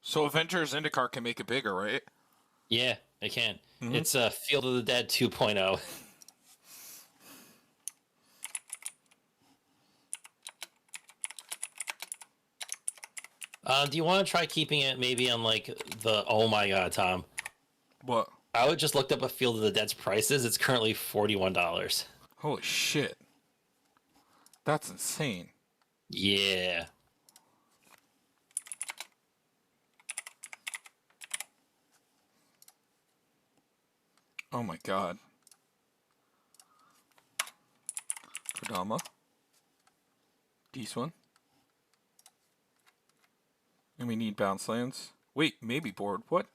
So Avengers Zendikar can make it bigger, right? Yeah, it can. Mm-hmm. It's Field of the Dead 2.0. Do you want to try keeping it maybe on like the? Oh my god, Tom! What? I would just looked up a Field of the Dead's prices. It's currently $41. Holy shit. That's insane. Yeah. Oh my god. Kodama. This one. And we need bounce lands. Wait, maybe board. What?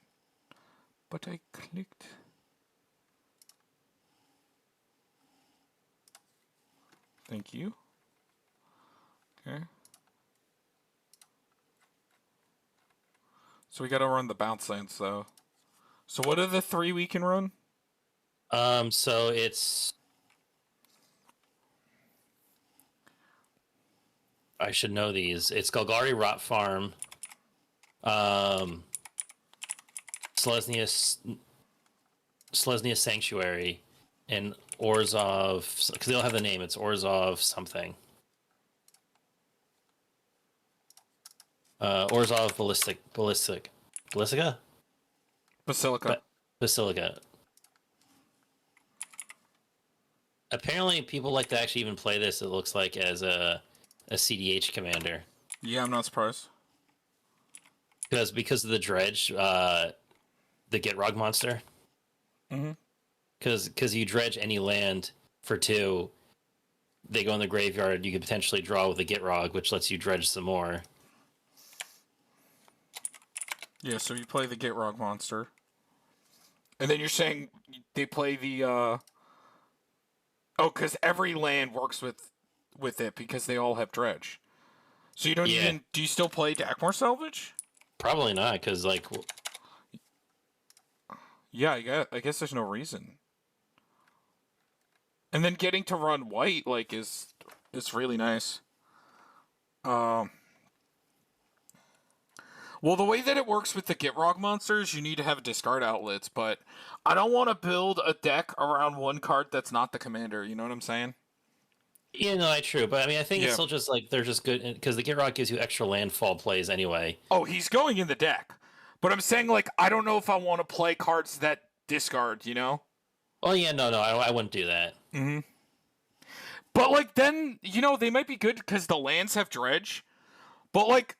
But I clicked. Thank you. Okay. So we gotta run the bounce lands though. So what are the 3 we can run? So it's. I should know these. It's Golgari Rot Farm, Selesnya Sanctuary, and Orzhov, because they all have the name. It's Orzhov something. Orzhov Ballistica? Basilica. Basilica. Apparently, people like to actually even play this. It looks like as a CDH commander. Yeah, I'm not surprised. Because of the dredge, the Gitrog monster. Mm-hmm. Because you dredge any land for 2, they go in the graveyard. You could potentially draw with a Gitrog, which lets you dredge some more. Yeah, so you play the Gitrog monster. And then you're saying they play the, Oh, because every land works with it because they all have dredge. So you don't even... Do you still play Dakmor Salvage? Probably not, because, like... Yeah, I guess there's no reason. And then getting to run white, like, is really nice. Well, the way that it works with the Gitrog monsters, you need to have discard outlets, but I don't want to build a deck around one card that's not the commander, you know what I'm saying? Yeah, no, that's true. But, I mean, I think it's still just, like, they're just good, because the Gitrog gives you extra landfall plays anyway. Oh, he's going in the deck. But I'm saying, like, I don't know if I want to play cards that discard, you know? Oh, yeah, no, I wouldn't do that. Mm-hmm. But, like, then, you know, they might be good because the lands have dredge. But, like,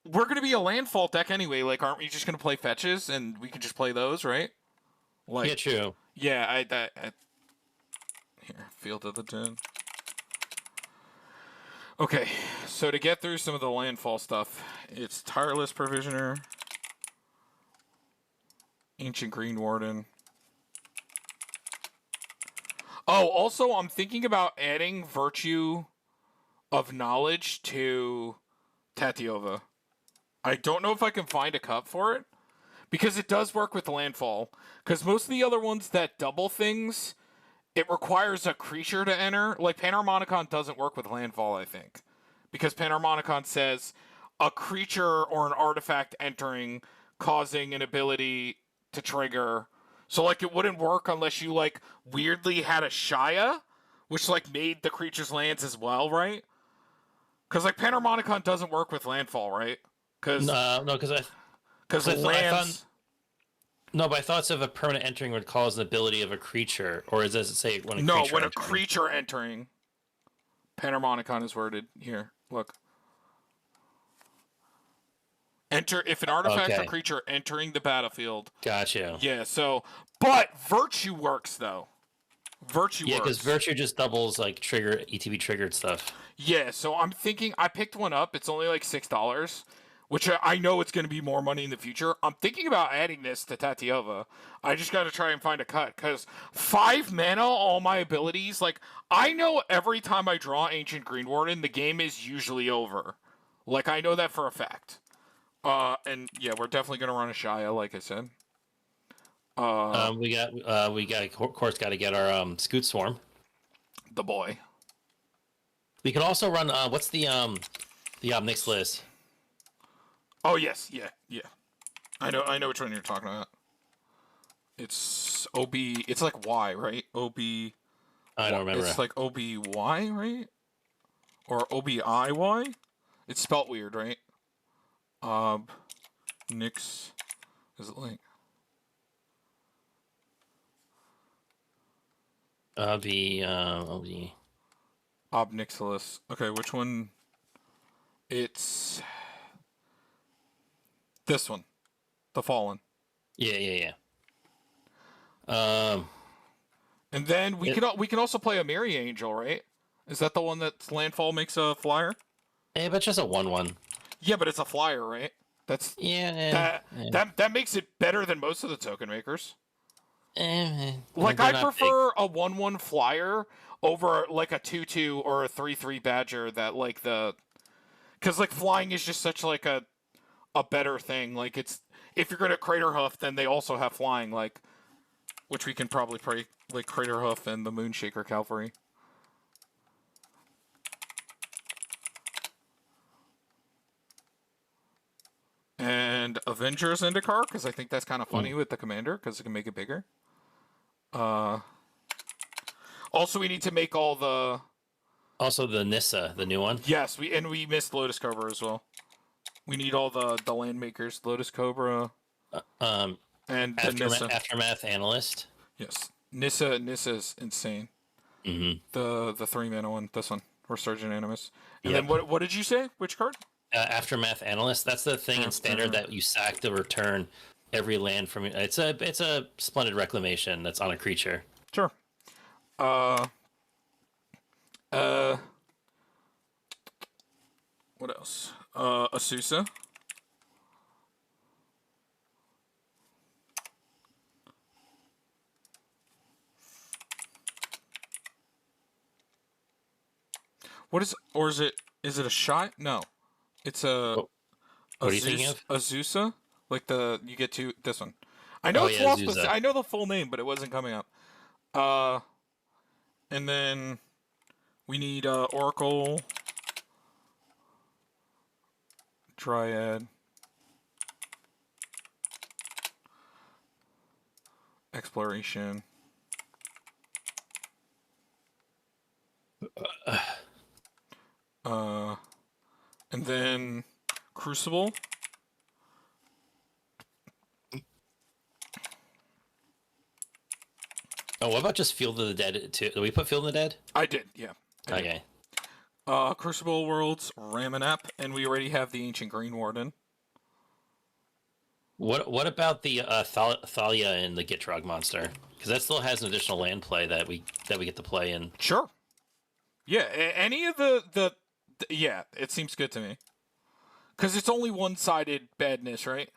we're going to be a landfall deck anyway. Like, aren't we just going to play fetches and we can just play those, right? Like, yeah, true. Yeah, I here, Field of the Dead. Okay, so to get through some of the landfall stuff, it's Tireless Provisioner, Ancient Green Warden. Oh, also, I'm thinking about adding Virtue of Knowledge to Tatiova. I don't know if I can find a cut for it, because it does work with landfall. Because most of the other ones that double things, it requires a creature to enter. Like, Panharmonicon doesn't work with landfall, I think. Because Panharmonicon says a creature or an artifact entering, causing an ability to trigger. So, like, it wouldn't work unless you, like, weirdly had a Shia, which, like, made the creature's lands as well, right? Because, like, Panharmonicon doesn't work with landfall, right? Cause, no, because lands... No, but I thought if a permanent entering would cause an ability of a creature, or does it say when a creature No, when entering? a creature entering. Panharmonicon is worded here. Look. Enter if an artifact or creature entering the battlefield. Gotcha. Yeah, so but Virtue works though. Virtue works. Yeah, because Virtue just doubles like trigger ETB triggered stuff. Yeah, so I'm thinking I picked one up. It's only like $6. Which I know it's going to be more money in the future. I'm thinking about adding this to Tatiova. I just got to try and find a cut. Because 5 mana, all my abilities, like, I know every time I draw Ancient Green Warden, the game is usually over. Like, I know that for a fact. And, yeah, we're definitely going to run a Shia, like I said. We got, of course, got to get our Scoot Swarm. The boy. We could also run, what's the Omnix list? Oh, yes, yeah. I know which one you're talking about. It's OB. It's like Y, right? OB. I don't remember. It's like OBY, right? Or OBIY? It's spelt weird, right? Nix. Is it like. OB. Obnixilis. Okay, which one? It's. This one. The Fallen. Yeah. And then we can also play a Mary Angel, right? Is that the one that landfall makes a flyer? Yeah, but just a 1/1. Yeah, but it's a flyer, right? That's that makes it better than most of the token makers. Like I prefer a 1/1 flyer over like a 2/2 or a 3/3 badger that like the because like flying is just such like a better thing. Like it's if you're gonna Crater Hoof, then they also have flying, like which we can probably play like Crater Hoof and the Moonshaker Cavalry. And Avengers Indicar, because I think that's kind of funny with the commander, because it can make it bigger. Also, we need to make all the. Also, the Nissa, the new one. Yes, we missed Lotus Cobra as well. We need all the land makers, Lotus Cobra. And the Nissa. Aftermath Analyst. Yes, Nissa's insane. Mm-hmm. The 3-mana one, this one, Resurgent Animus. And then what did you say? Which card? Aftermath Analyst. That's the thing in Standard that you sack to return every land from. It's a Splendid Reclamation that's on a creature. Sure. What else? Asusa. What is, or is it a shot? No. It's a. What are you thinking of? Azusa? Like you get to this one. I know it's lost. I know the full name, but it wasn't coming up. And then we need Oracle, Dryad, Exploration. And then Crucible. Oh, what about just Field of the Dead too? Did we put Field of the Dead? I did, yeah. Okay. Crucible Worlds, Ramanap, and we already have the Ancient Green Warden. What about the Thalia and the Gitrog monster? Because that still has an additional land play that we get to play in. Sure. Yeah, any of the yeah, it seems good to me. Because it's only one-sided badness, right?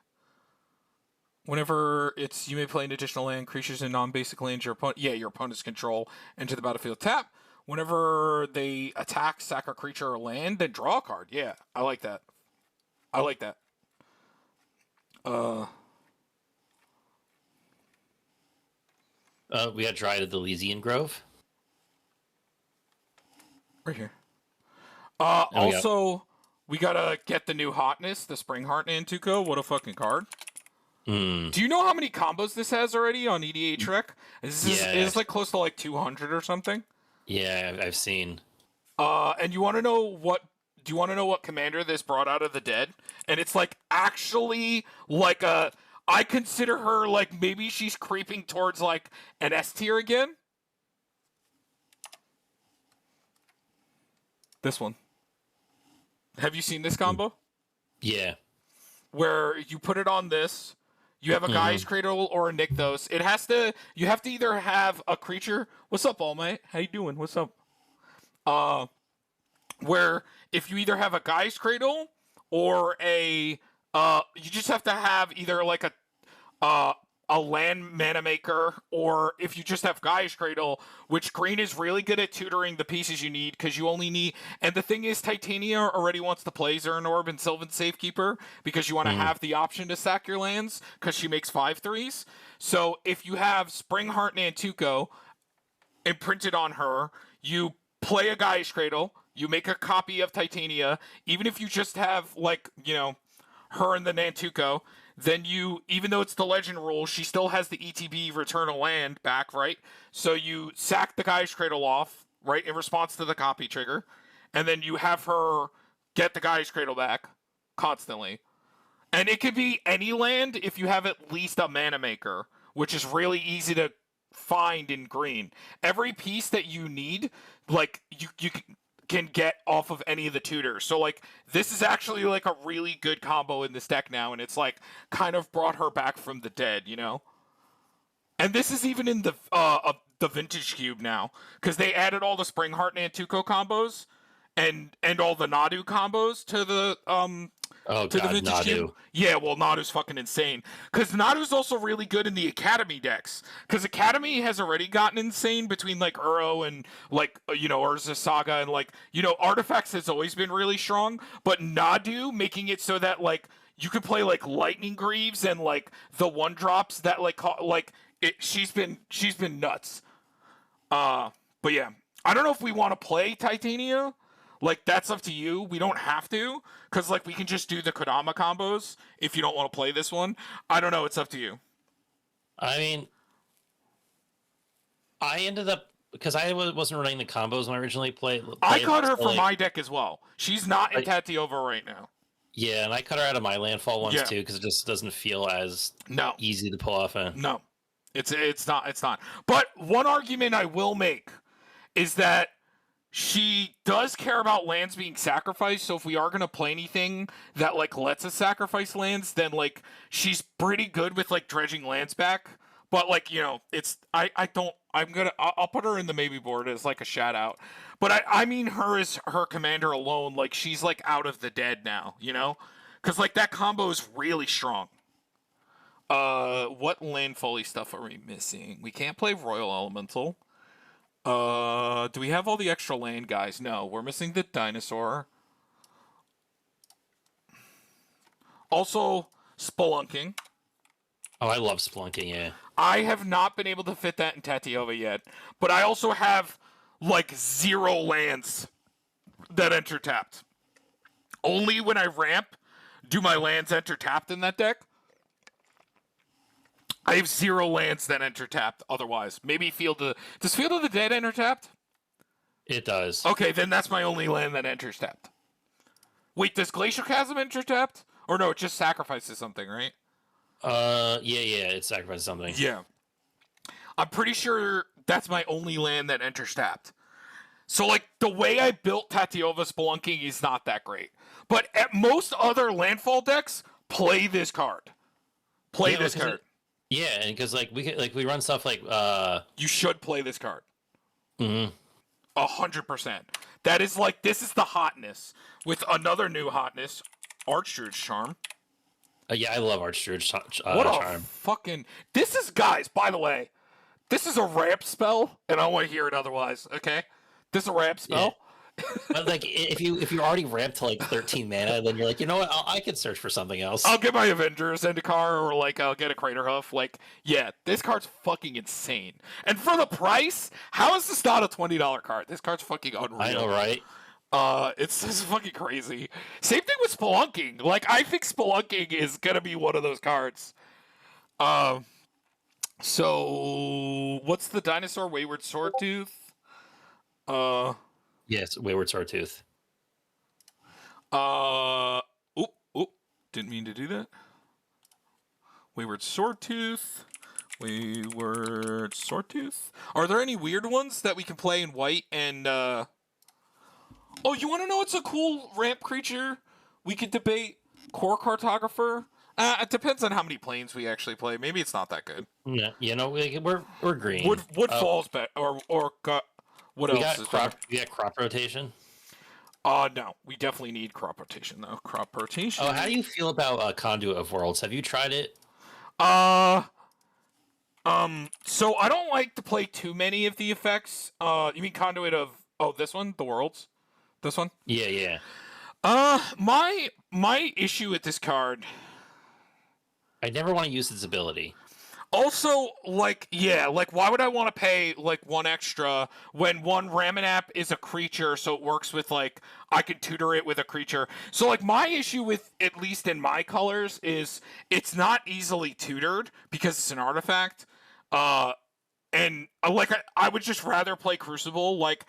Whenever you may play an additional land, creatures in non-basic lands your opponent's control enter the battlefield tap. Whenever they attack, sack a creature or land, then draw a card. Yeah, I like that. We got Dryad of the Elysian Grove. Right here. Also, we gotta get the new hotness, the Spring Heart Nantuko. What a fucking card. Do you know how many combos this has already on EDH Rec? It's like close to like 200 or something. Yeah, I've seen. And you want to know what? Do you want to know what commander this brought out of the dead? And it's like actually like I consider her like maybe she's creeping towards like an S tier again. This one. Have you seen this combo? Yeah. Where you put it on this. You have a Guy's Cradle or a Nykthos. You have to either have a creature. What's up, All Might? How you doing? What's up? Where if you either have a Guy's Cradle or you just have to have either like a land mana maker, or if you just have Guy's Cradle, which green is really good at tutoring the pieces you need, because you only need, and the thing is Titania already wants to play Zern Orb and Sylvan Safekeeper, because you want to have the option to sack your lands, because she makes 5/3s. So if you have Spring Heart Nantuko imprinted on her, you play a Guy's Cradle, you make a copy of Titania, even if you just have, like, her and the Nantuko, then you, even though it's the legend rule, she still has the ETB return a land back, right? So you sack the Guy's Cradle off, right, in response to the copy trigger, and then you have her get the Guy's Cradle back constantly. And it could be any land if you have at least a mana maker, which is really easy to find in green. Every piece that you need, like, you can get off of any of the tutors. So, like, this is actually, like, a really good combo in this deck now, and it's, like, kind of brought her back from the dead, you know? And this is even in the Vintage Cube now, because they added all the Springheart and Antuco combos, and all the Nadu combos to the, Oh to the god, Vintage Nadu. Cube. Yeah, well, Nadu's fucking insane. Because Nadu's also really good in the Academy decks. Because Academy has already gotten insane between, like, Uro and, like, Urza Saga and, like, Artifacts has always been really strong. But Nadu making it so that, like, you could play, like, Lightning Greaves and, like, the 1-drops that, she's been nuts. But yeah. I don't know if we want to play Titania. Like, that's up to you. We don't have to, because, like, we can just do the Kodama combos if you don't want to play this one. I don't know. It's up to you. I mean, I ended up, because I wasn't running the combos when I originally played. I cut her for my deck as well. She's not in Tatiova right now. Yeah, and I cut her out of my landfall ones Yeah. too, because it just doesn't feel as easy to pull off. No, it's not. But one argument I will make is that she does care about lands being sacrificed, so if we are going to play anything that, like, lets us sacrifice lands, then, like, she's pretty good with, like, dredging lands back. But, like, it's, I'll put her in the maybe board as, like, a shout out. But I mean her as her commander alone, like, she's, like, out of the dead now, Because, like, that combo is really strong. What landfally stuff are we missing? We can't play Royal Elemental. Do we have all the extra land guys? No, we're missing the dinosaur. Also, Spelunking. Oh, I love Spelunking, yeah. I have not been able to fit that in Tatiova yet, but I also have, like, 0 lands that enter tapped. Only when I ramp do my lands enter tapped in that deck. I have 0 lands that enter tapped otherwise. Maybe does Field of the Dead enter tapped? It does. Okay, then that's my only land that enters tapped. Wait, does Glacial Chasm enter tapped? Or no, it just sacrifices something, right? Yeah, it sacrifices something. Yeah. I'm pretty sure that's my only land that enters tapped. So, like, the way I built Tatiova Spelunking is not that great. But at most other landfall decks, play this card. Play this card. Yeah, and because we run stuff like you should play this card. 100%. That is this is the hotness with another new hotness, Archdruid's Charm. Yeah, I love Archdruid's what a Charm. fucking! This is, guys. By the way, this is a ramp spell, and I don't want to hear it otherwise. Okay, this is a ramp spell. Yeah. But like, if you already ramped to like 13 mana, then you're like, you know what? I could search for something else. I'll get my Avengers Zendikar, or I'll get a Crater Hoof. Yeah, this card's fucking insane. And for the price, how is this not a $20 card? This card's fucking unreal. I know, right? It's fucking crazy. Same thing with Spelunking. I think Spelunking is gonna be one of those cards. So what's the dinosaur? Wayward Swordtooth? Yes, Wayward Swordtooth. Didn't mean to do that. Wayward Swordtooth. Are there any weird ones that we can play in white and Oh, you want to know what's a cool ramp creature we could debate? Core Cartographer? It depends on how many planes we actually play. Maybe it's not that good. Yeah, we're green. Wood falls better, or what else is better? We got crop rotation. No, we definitely need crop rotation though. Crop rotation. Oh, how do you feel about Conduit of Worlds? Have you tried it? So I don't like to play too many of the effects. You mean Conduit of this one, the Worlds, this one? Yeah. My issue with this card. I never want to use its ability. Also, like, yeah, like, why would I want to pay, like, one extra when one Raminap is a creature, so it works with, like, I could tutor it with a creature. So, like, my issue with, at least in my colors, is it's not easily tutored because it's an artifact. Uh, and, like, I would just rather play Crucible. Like,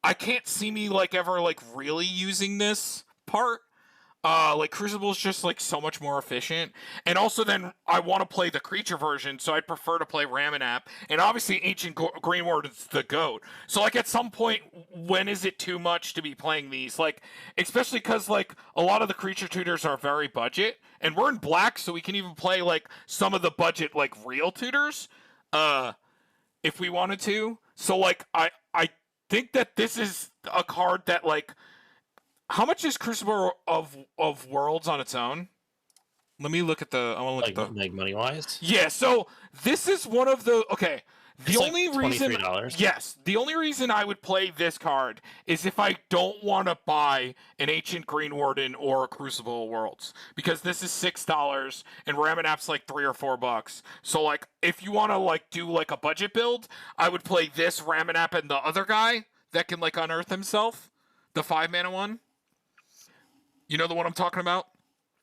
I can't see me, like, ever, like, really using this part. Like Crucible is just like so much more efficient, and also then I want to play the creature version, so I'd prefer to play Raminap, and obviously Ancient Greenward is the goat. So like at some point, when is it too much to be playing these? Like especially because like a lot of the creature tutors are very budget, and we're in black, so we can even play like some of the budget like real tutors, if we wanted to. So like I think that this is a card that like how much is Crucible of Worlds on its own? Let me look at the. I want to look at the. Like money wise. Yeah, so this is one of the. Okay, the It's like only reason. $23. Yes, the only reason I would play this card is if I don't want to buy an Ancient Green Warden or a Crucible of Worlds, because this is $6 and Raminap's like $3 or $4. So like, if you want to like do like a budget build, I would play this Raminap and the other guy that can like unearth himself, the 5 mana one. You know the one I'm talking about?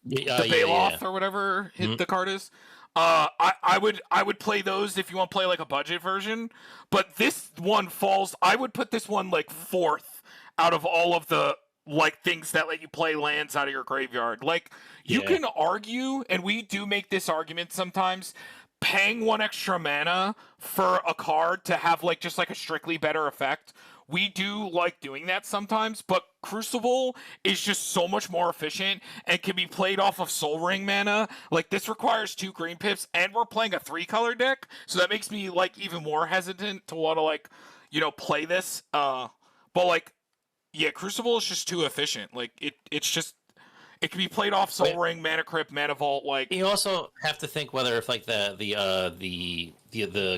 Yeah, The Bailoff yeah. or whatever Mhm. the card is. I would play those if you want to play like a budget version. But this one falls. I would put this one like fourth out of all of the like things that let you play lands out of your graveyard. Like you Yeah. can argue, and we do make this argument sometimes. Paying one extra mana for a card to have like just like a strictly better effect. We do like doing that sometimes, but Crucible is just so much more efficient and can be played off of Soul Ring mana. Like this requires 2 green pips, and we're playing a 3 color deck, so that makes me like even more hesitant to want to like, play this. But like, yeah, Crucible is just too efficient. Like it's just it can be played off Soul But Ring, Mana Crypt, Mana Vault. Like you also have to think whether if like the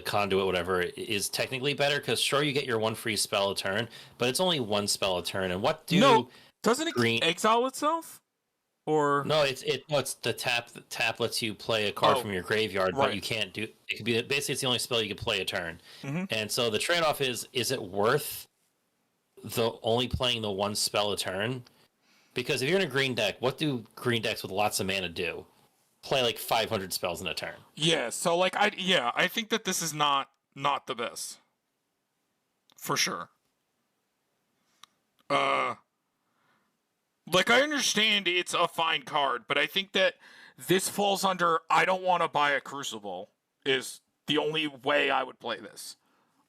conduit whatever is technically better, because sure you get your one free spell a turn, but it's only one spell a turn. And what no, do doesn't it green? exile itself? Or No, it's the tap. The tap lets you play a card oh, from your graveyard, but right. you can't do. It could be basically it's the only spell you can play a turn. Mm-hmm. And so the trade off is it worth the only playing the one spell a turn? Because if you're in a green deck, what do green decks with lots of mana do? Play like 500 spells in a turn. Yeah, so like I think that this is not the best. For sure. Uh like I understand it's a fine card, but I think that this falls under I don't want to buy a Crucible is the only way I would play this.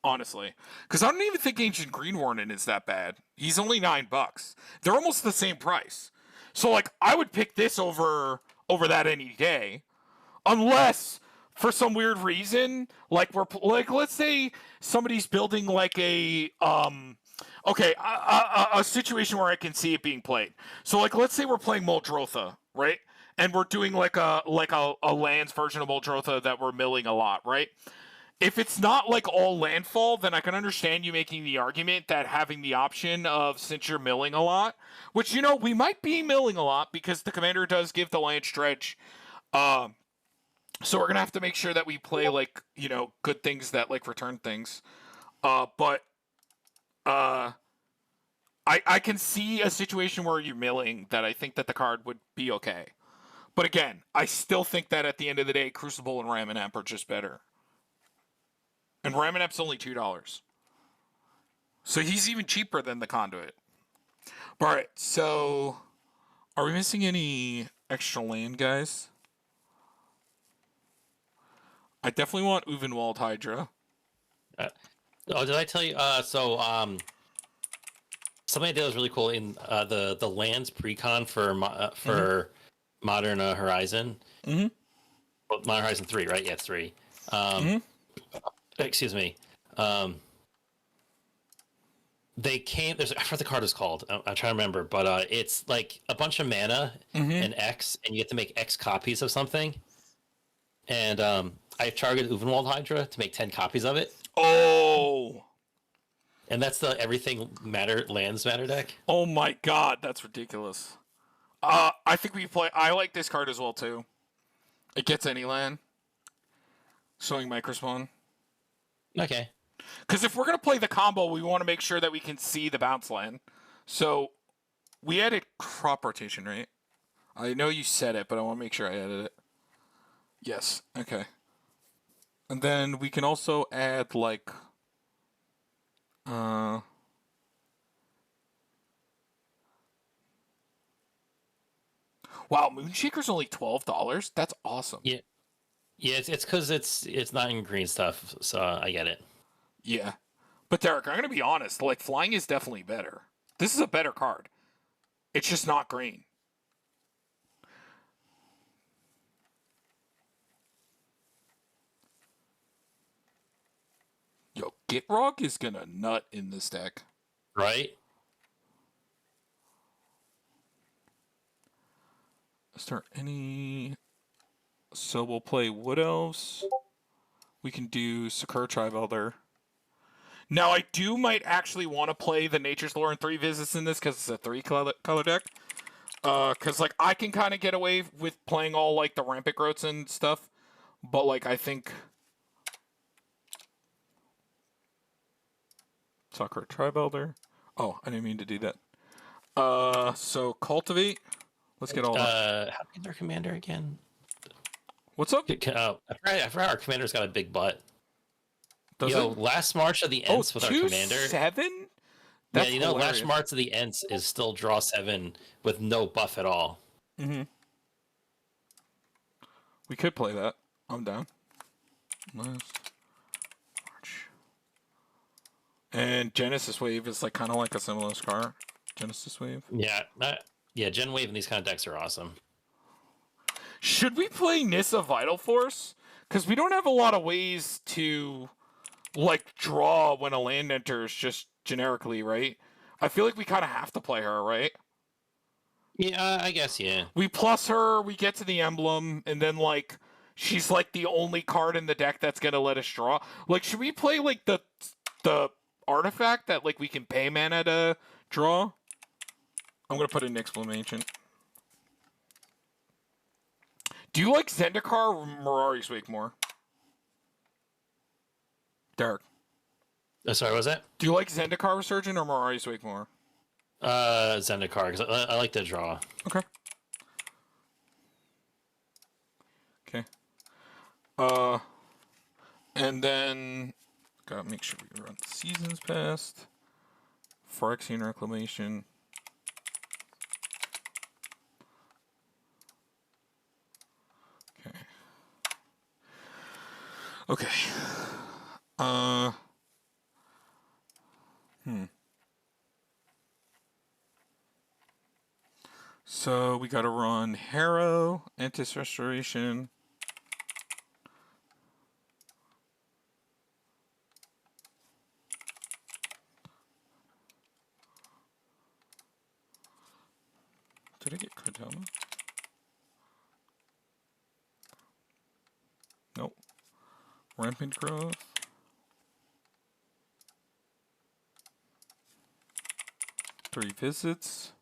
Honestly. Because I don't even think Ancient Green Warden is that bad. He's only $9. They're almost the same price. So like I would pick this over that any day. Unless for some weird reason, like like let's say somebody's building like a situation where I can see it being played. So like let's say we're playing Muldrotha, right? And we're doing like a lands version of Muldrotha that we're milling a lot, right? If it's not like all landfall, then I can understand you making the argument that having the option of since you're milling a lot, which we might be milling a lot because the commander does give the land stretch. Um, so we're gonna have to make sure that we play like good things that like return things. But I can see a situation where you're milling that I think that the card would be okay. But again, I still think that at the end of the day, Crucible and Raminap are just better. And Raminap's only $2. So he's even cheaper than the Conduit. Alright, so are we missing any extra land, guys? I definitely want Uvenwald Hydra. Did I tell you? Something I did was really cool in the lands precon for Modern Horizon. Mm-hmm. Well, Modern Horizon 3, right? Yeah, it's 3. Excuse me. They came. I forgot what the card is called. I'm trying to remember, but it's like a bunch of mana and X, and you have to make X copies of something. And I targeted Uvenwald Hydra to make 10 copies of it. Oh. And that's the everything lands matter deck. Oh my god, that's ridiculous. I think I like this card as well too. It gets any land. showing microspawn. Okay. Because if we're going to play the combo, we want to make sure that we can see the bounce land. So we added crop rotation, right? I know you said it, but I want to make sure I added it. Yes. Okay. And then we can also add, like... Wow, Moonshaker's only $12? That's awesome. Yeah. Yeah, it's because it's not in green stuff, so I get it. Yeah. But Derek, I'm going to be honest. Like, flying is definitely better. This is a better card. It's just not green. Yo, Gitrog is going to nut in this deck. Right? Is there any... So we'll play Wood Elves. We can do Sakura Tribe Elder. Now, I might actually want to play the Nature's Lore and 3 Visits in this because it's a 3-color deck. Because, like, I can kind of get away with playing all, like, the Rampant Growths and stuff. But, like, I think... Sakura Tribe Elder. Oh, I didn't mean to do that. So, Cultivate. Let's get all that. How big's our commander again? What's up? I forgot our commander's got a big butt. Does Yo, it? last March of the Ents with our commander. 7? That's last March of the Ents is still draw 7 with no buff at all. Mm-hmm. We could play that. I'm down. Last March. And Genesis Wave is like kind of like a similar scar. Genesis Wave. Yeah, Gen Wave and these kind of decks are awesome. Should we play Nissa Vital Force? Because we don't have a lot of ways to, like, draw when a land enters just generically, right? I feel like we kind of have to play her, right? Yeah, I guess, yeah. We plus her, we get to the emblem, and then, like, she's, like, the only card in the deck that's going to let us draw. Like, should we play, like, the artifact that, like, we can pay mana to draw? I'm going to put in Nyxbloom Ancient. Do you like Zendikar or Mirari's Wake more? Derek. Sorry, what was that? Do you like Zendikar Resurgent or Mirari's Wake more? Zendikar, because I like to draw. Okay. And then gotta make sure we run the Seasons Past. Phyrexian Reclamation. Okay. So we gotta run Harrow, Antis Restoration. Did I get Kodama? Nope. Rampant Growth. Three Visits.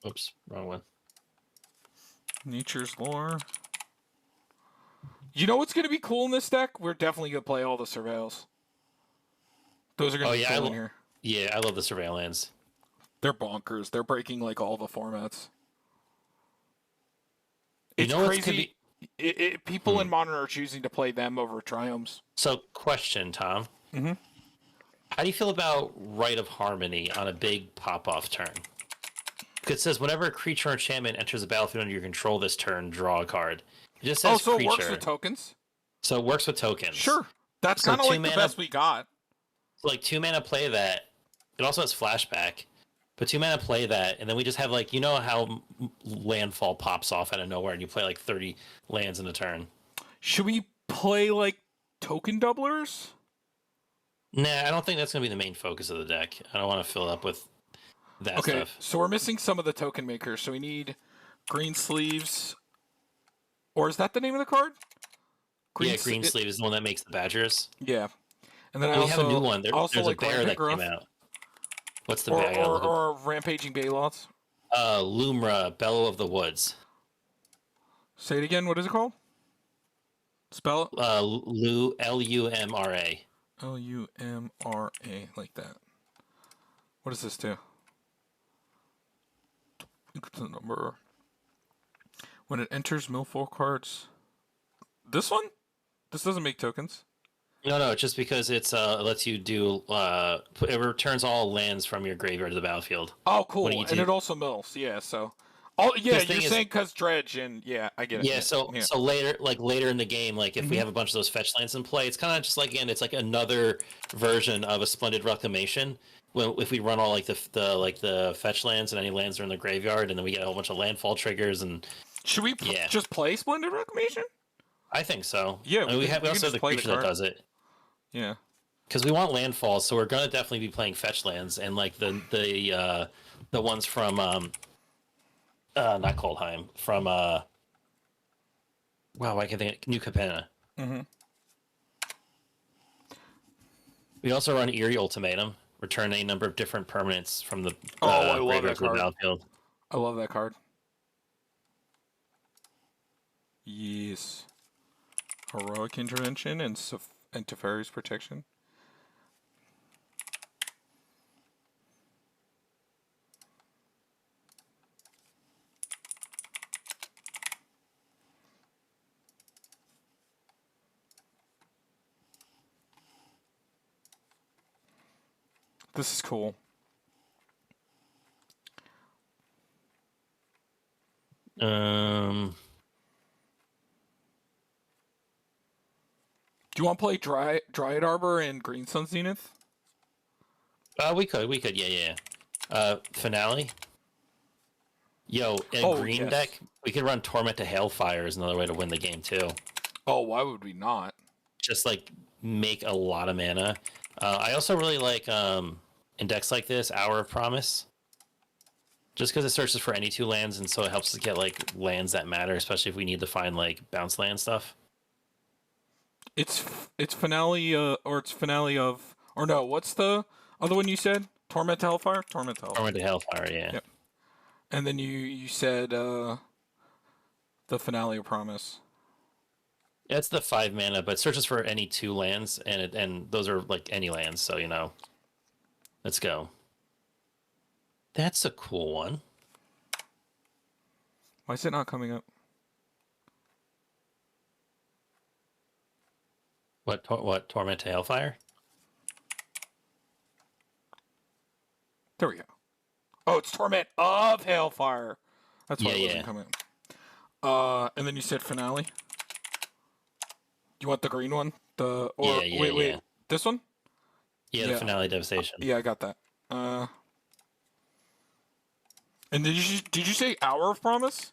Oops, wrong one. Nature's Lore. You know what's going to be cool in this deck? We're definitely going to play all the Surveils. Those are going to be cool in here. Yeah, I love the Surveillance. They're bonkers. They're breaking, like, all the formats. It's crazy. People in Modern are choosing to play them over Triomes. So, question, Tom. Mm-hmm. How do you feel about Rite of Harmony on a big pop-off turn? Because it says, whenever a creature or enchantment enters the battlefield under your control this turn, draw a card. It just says so creature. It works with tokens? So it works with tokens. Sure. That's kind of like the best we got. So, like, 2 mana play that. It also has flashback. But 2 mana play that, and then we just have, like, you know how landfall pops off out of nowhere and you play, like, 30 lands in a turn? Should we play, like, token doublers? Nah, I don't think that's going to be the main focus of the deck. I don't want to fill it up with that stuff. Okay, so we're missing some of the token makers. So we need Green Sleeves. Or is that the name of the card? Green Sleeve is the one that makes the Badgers. Yeah. And then we have a new one. There's a bear that came out. What's the bear? Or Rampaging Baylots. Lumra, Bellow of the Woods. Say it again. What is it called? Spell it. Lumra. Lumra, like that. What does this do? The number. When it enters mill 4 cards. This one? This doesn't make tokens. No, just because it's lets you do it returns all lands from your graveyard to the battlefield. Oh, cool. And it also mills. Yeah, so. Oh, yeah, you're saying because dredge and yeah, I get it. Yeah, so later in the game, like if we have a bunch of those fetch lands in play, it's kind of just like again, it's like another version of a Splendid Reclamation. Well, if we run all like the fetch lands and any lands are in the graveyard, and then we get a whole bunch of landfall triggers and. Should we just play Splendid Reclamation? I think so. Yeah, I mean, we also have the creature that does it. Yeah. Because we want landfalls, so we're gonna definitely be playing fetch lands and like the ones from not Coldheim, from wow, I can think New Capenna. Mm-hmm. We also run Eerie Ultimatum, return a number of different permanents from the I love graveyard that to the card. battlefield. I love that card. Yes. Heroic Intervention and Teferi's Protection. This is cool. Do you want to play Dryad Arbor and Green Sun Zenith? We could, yeah. Finale. Yo, in a green deck, we could run Torment to Hailfire is another way to win the game too. Oh, why would we not? Just like make a lot of mana. I also really like in decks like this, Hour of Promise. Just because it searches for any 2 lands, and so it helps us get like lands that matter, especially if we need to find like bounce land stuff. It's finale or it's finale of or no? What's the other one you said? Torment to Hellfire. Torment to Hellfire, yeah. Yep. And then you said the finale of Promise. Yeah, it's the 5 mana, but it searches for any 2 lands, and those are like any lands. So let's go. That's a cool one. Why is it not coming up? What Torment to Hellfire? There we go. Oh, it's Torment of Hailfire. That's why it wasn't coming up. And then you said finale. You want the green one? Wait. This one? Yeah, the finale devastation. Yeah, I got that. And did you say Hour of Promise?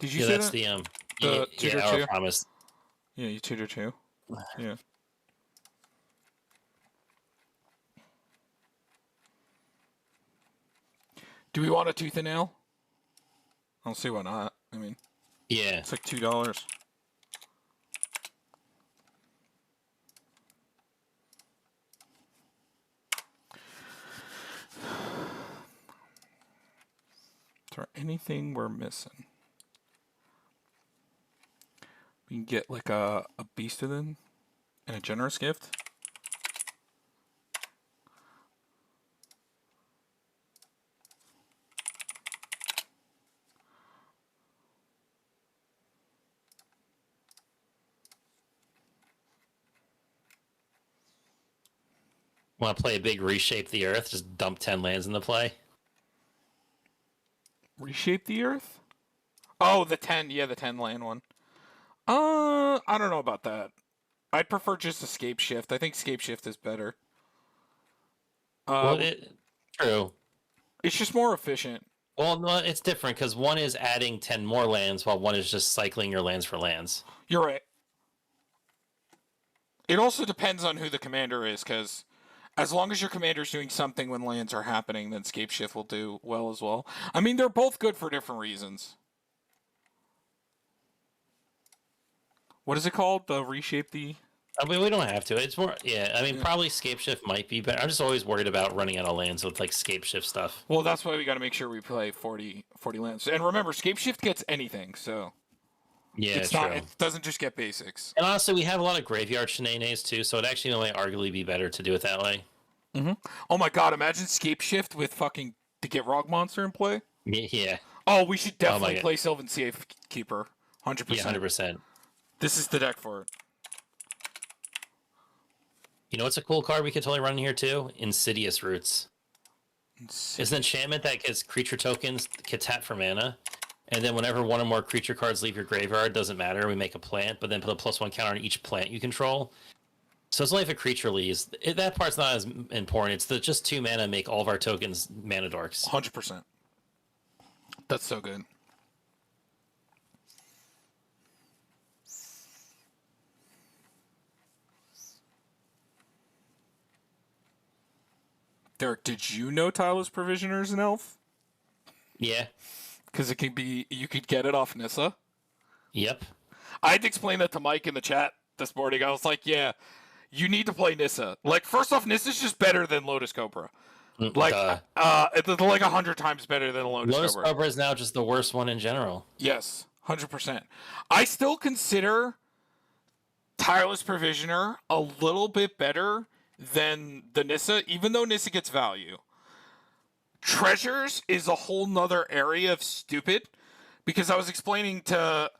Did you say that's that? the Hour of Promise. Yeah, you tutor 2. Yeah. Do we want a tooth and nail? I don't see why not. I mean, yeah, it's like $2. Is there anything we're missing? We can get like a beast of them and a generous gift. Want to play a big Reshape the Earth? Just dump 10 lands into play? Reshape the Earth? Oh, the 10 land one. I don't know about that. I'd prefer just Escape Shift. I think Escape Shift is better. True. It's just more efficient. Well, no, it's different because one is adding 10 more lands while one is just cycling your lands for lands. You're right. It also depends on who the commander is, because as long as your commander's doing something when lands are happening, then Escape Shift will do well as well. I mean, they're both good for different reasons. What is it called? The Reshape the... I mean, we don't have to. It's more... Yeah, I mean, probably Scape Shift might be better. I'm just always worried about running out of lands with, like, Scape Shift stuff. Well, that's why we got to make sure we play 40 lands. And remember, Scape Shift gets anything, so... Yeah, It's not. true. It doesn't just get basics. And honestly, we have a lot of graveyard shenanigans too, so it actually might arguably be better to do it that way. Oh my god! Imagine Scape Shift with fucking the Get Rog monster in play. Yeah. Oh, we should Oh my definitely god. play Sylvan Safe Keeper. Yeah, 100%. 100%. This is the deck for it. You know what's a cool card we could totally run in here too? Insidious Roots. It's an enchantment that gets creature tokens, get tapped for mana, and then whenever one or more creature cards leave your graveyard, doesn't matter, we make a plant, but then put a +1 counter on each plant you control. So it's only if a creature leaves. That part's not as important. It's the just 2 mana make all of our tokens mana dorks. 100%. That's so good. Derek, did you know Tyler's Provisioner is an elf? Yeah. Because it could be, you could get it off Nissa. Yep. I had to explain that to Mike in the chat this morning. I was like, yeah, you need to play Nissa. Like, first off, Nissa's just better than Lotus Cobra. Like, it's like 100 times better than Lotus Cobra. Cobra is now just the worst one in general. Yes, 100%. I still consider Tireless Provisioner a little bit better than the Nissa, even though Nissa gets value. Treasures is a whole nother area of stupid, because I was explaining to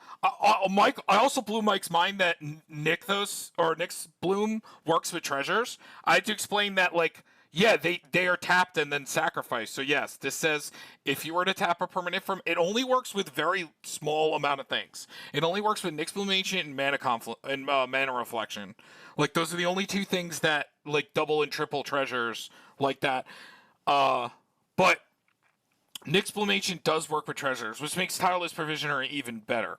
Mike. I also blew Mike's mind that Necrobloom works with treasures. I had to explain that, like, yeah, they are tapped and then sacrificed. So yes, this says if you were to tap a permanent from, it only works with very small amount of things. It only works with Necrobloom Ancient and Mana Reflection. Like, those are the only 2 things that, like, double and triple treasures like that. But Necrobloom Ancient does work with treasures, which makes Tireless Provisioner even better.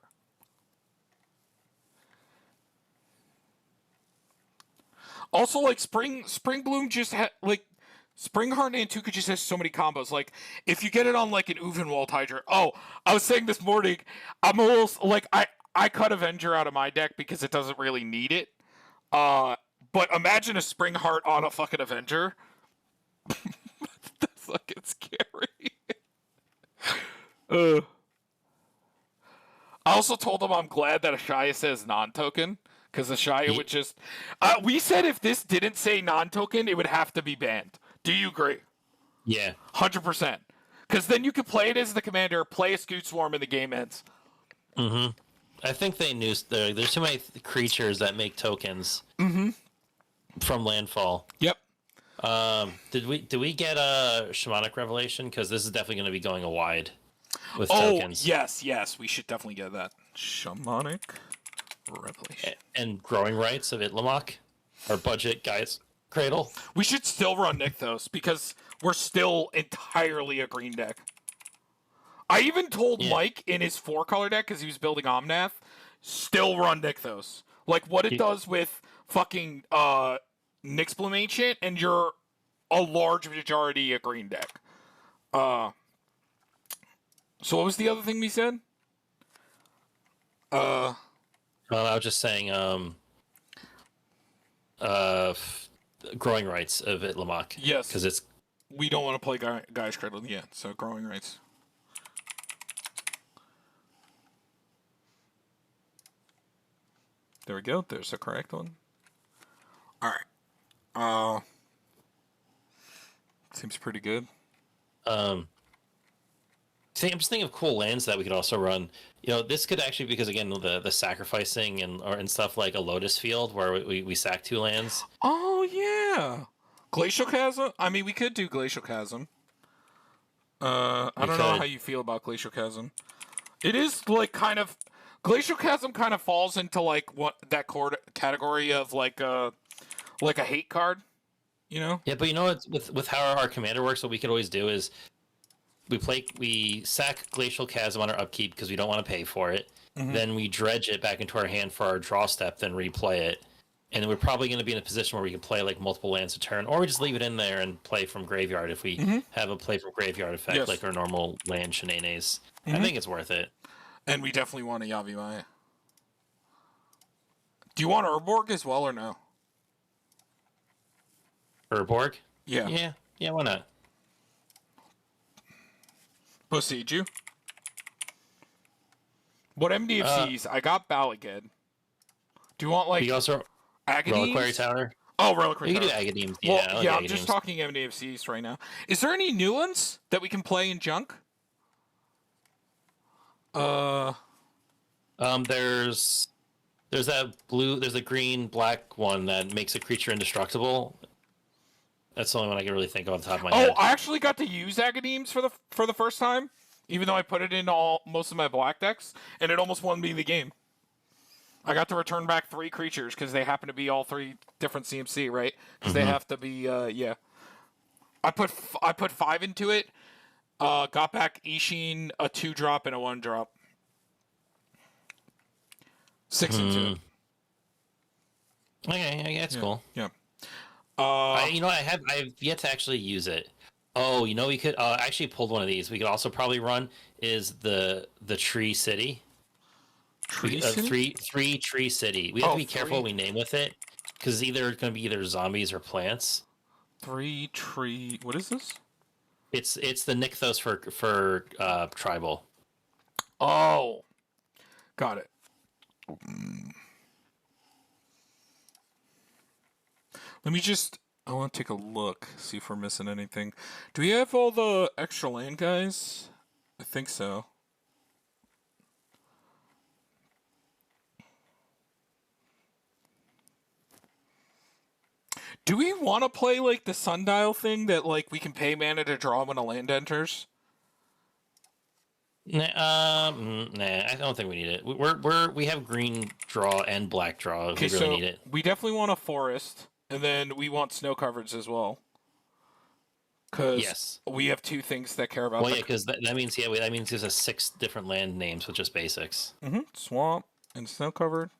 Also, like, Spring Bloom just like, Spring Heart and Antuka just has so many combos. Like, if you get it on, like, an Uvenwald Hydra. Oh, I was saying this morning, I'm almost, like, I cut Avenger out of my deck because it doesn't really need it. But imagine a Spring Heart on a fucking Avenger. That's fucking scary. I also told him I'm glad that Ashaya says non-token, because Ashaya would just... we said if this didn't say non-token, it would have to be banned. Do you agree? Yeah. 100%. Because then you could play it as the commander, play a Scoot Swarm, and the game ends. Mm-hmm. I think they knew there's too many creatures that make tokens from landfall. Yep. Did we get a Shamanic Revelation? Because this is definitely going to be going a wide with tokens. Yes, we should definitely get that. Shamanic Revelation. And Growing Rights of Itlamok, our budget guys. Cradle. We should still run Nykthos, because we're still entirely a green deck. I even told Mike in his 4-color deck, because he was building Omnath, still run Nykthos. Like, what it does with fucking Nyxbloom Ancient, and you're a large majority a green deck. So what was the other thing we said? Well, I was just saying, Growing Rights of Itlamok. Yes. Because it's... We don't want to play Guy's Cradle yet, so Growing Rights. There we go. There's the correct one. Alright. Seems pretty good. I'm just thinking of cool lands that we could also run. You know, this could actually, because again, the sacrificing and stuff like a Lotus Field where we sack 2 lands. Oh yeah, Glacial Chasm. I mean, we could do Glacial Chasm. I don't know how you feel about Glacial Chasm. It is like kind of Glacial Chasm kind of falls into like what that category of like a hate card, you know? Yeah, but you know what? With how our commander works, what we could always do is we sack Glacial Chasm on our upkeep because we don't want to pay for it. Mm-hmm. Then we dredge it back into our hand for our draw step, then replay it. And then we're probably going to be in a position where we can play like multiple lands a turn, or we just leave it in there and play from graveyard if we have a play from graveyard effect, like our normal land shenanigans. I think it's worth it. And we definitely want a Yavimaya. Do you want Urborg as well or no? Urborg? Yeah. Yeah, why not? Besiege you. What MDFCs? I got Balaged. Do you want like you also Reliquary Agademes? Tower. Oh, Reliquary You can do Tower. Agademes. Well, Yeah, I like yeah, I'm just Agademes. talking MDFCs right now. Is there any new ones that we can play in Junk? There's that blue. There's a green black one that makes a creature indestructible. That's the only one I can really think of off the top of my head. I actually got to use Agademes for the first time, even though I put it in most of my black decks, and it almost won me the game. I got to return back 3 creatures because they happen to be all 3 different CMC, right? Because they have to be, yeah. I put 5 into it. Got back Ishin, a 2-drop, and a 1-drop. 6 into it. Okay, that's cool. Yeah. I've yet to actually use it. Oh, we could actually pulled one of these. We could also probably run is the Tree City. City? Three Tree City. We have to be careful 3. what we name with it because it's going to be either zombies or plants. 3 tree. What is this? It's the Nykthos for tribal. Oh, got it. Let me just. I want to take a look, see if we're missing anything. Do we have all the extra land, guys? I think so. Do we want to play like the sundial thing that like we can pay mana to draw when a land enters? Nah, I don't think we need it. We have green draw and black draw. If we really need it. We definitely want a forest, and then we want snow coverage as well. Because we have 2 things that care about. Well, yeah, because that means there's a 6 different land names with just basics. Swamp and snow covered,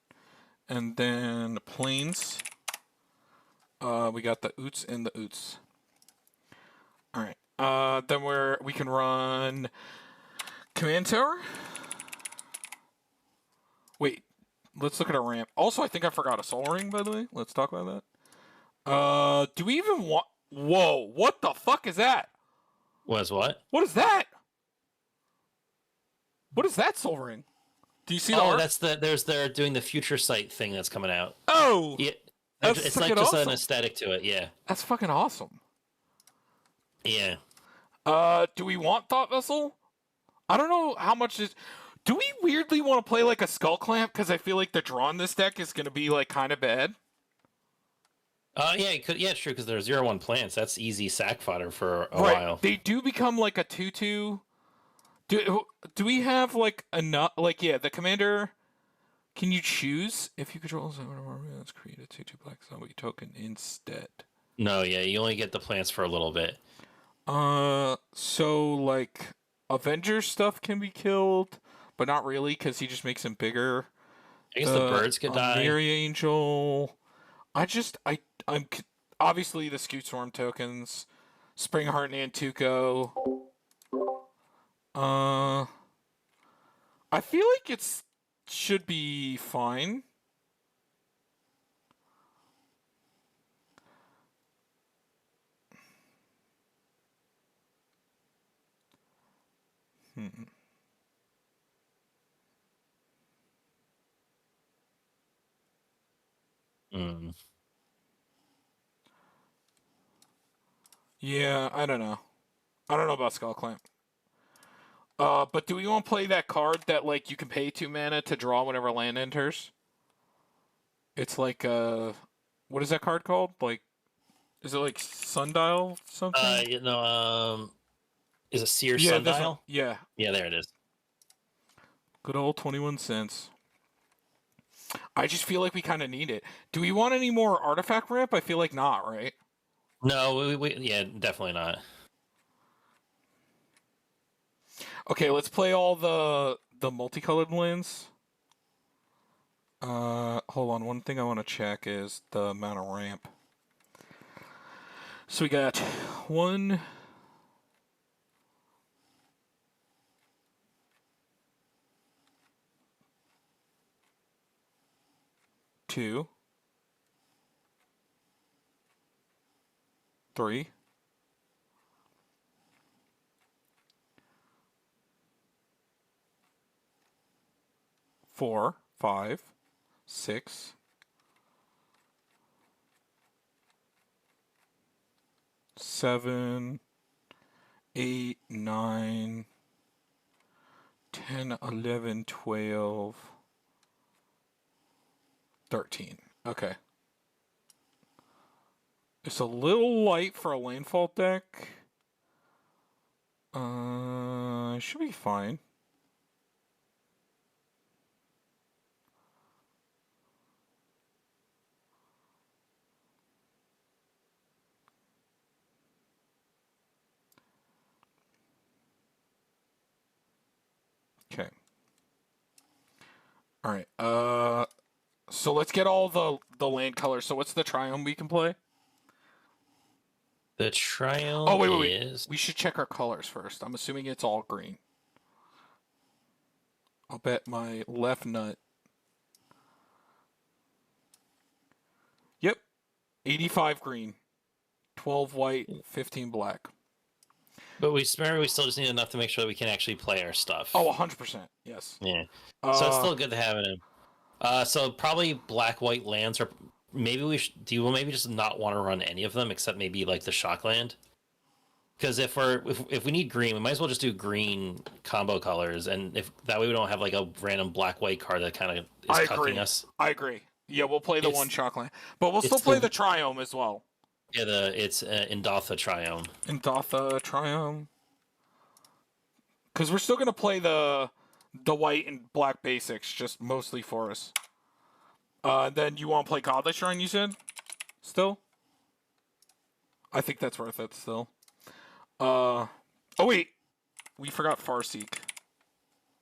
and then plains. We got the Oots and the Oots. All right. Then we can run Command Tower. Wait, let's look at a ramp. Also, I think I forgot a Soul Ring, by the way. Let's talk about that. Do we even want... Whoa, what the fuck is that? Was what? What is that? What is that Soul Ring? Do you see the art? They're doing the Future Sight thing that's coming out. Oh! Yeah. It's like just awesome. an aesthetic to it, yeah. That's fucking awesome. Yeah. Do we want Thought Vessel? I don't know how much is... Do we weirdly want to play like a Skull Clamp? Because I feel like the draw in this deck is going to be like kind of bad. Yeah, it's true, because they're 0/1 plants. That's easy sack fodder for a right. while. They do become like a 2/2. Do we have like enough... Like, yeah, the commander... Can you choose if you control let's create a 2/2 black zombie token instead? No, yeah, you only get the plants for a little bit. So like Avenger stuff can be killed, but not really because he just makes him bigger. I guess the birds could die. Mary Angel. I'm obviously the Scoot Swarm tokens, Springheart Nantuko. I feel like it's should be fine. Yeah, I don't know. I don't know about Skull Clamp. But do we want to play that card that like you can pay 2 mana to draw whenever land enters? It's like what is that card called? Like, is it like Sundial something? Is it Seer Sundial? Yeah. Yeah, there it is. Good old 21 cents. I just feel like we kind of need it. Do we want any more artifact ramp? I feel like not, right? No, yeah, definitely not. Okay, let's play all the multicolored lands. Hold on. One thing I want to check is the amount of ramp. So we got 1, 2, 3, 4, 5, 6, 7, 8, 9, 10, 11, 12, 13. Okay. It's a little light for a landfall deck. Should be fine. Okay. All right. So let's get all the land colors. So what's the triome we can play? The trial Oh, wait. is... We should check our colors first. I'm assuming it's all green. I'll bet my left nut. Yep. 85 green, 12 white, 15 black. But we still just need enough to make sure that we can actually play our stuff. Oh, 100%. Yes. Yeah. So it's still good to have it in. So probably black white lands, or maybe do you maybe just not want to run any of them except maybe like the shock land? Because if we need green, we might as well just do green combo colors, and if that way we don't have like a random black white card that kind of is cucking us. I agree. Yeah, we'll play the one shock land, but we'll still play the triome as well. Yeah, it's Indotha Triome. Indotha Triome. Because we're still gonna play the white and black basics, just mostly for us. Then you want to play Godly Shrine, you said? Still? I think that's worth it still. Oh wait. We forgot Farseek.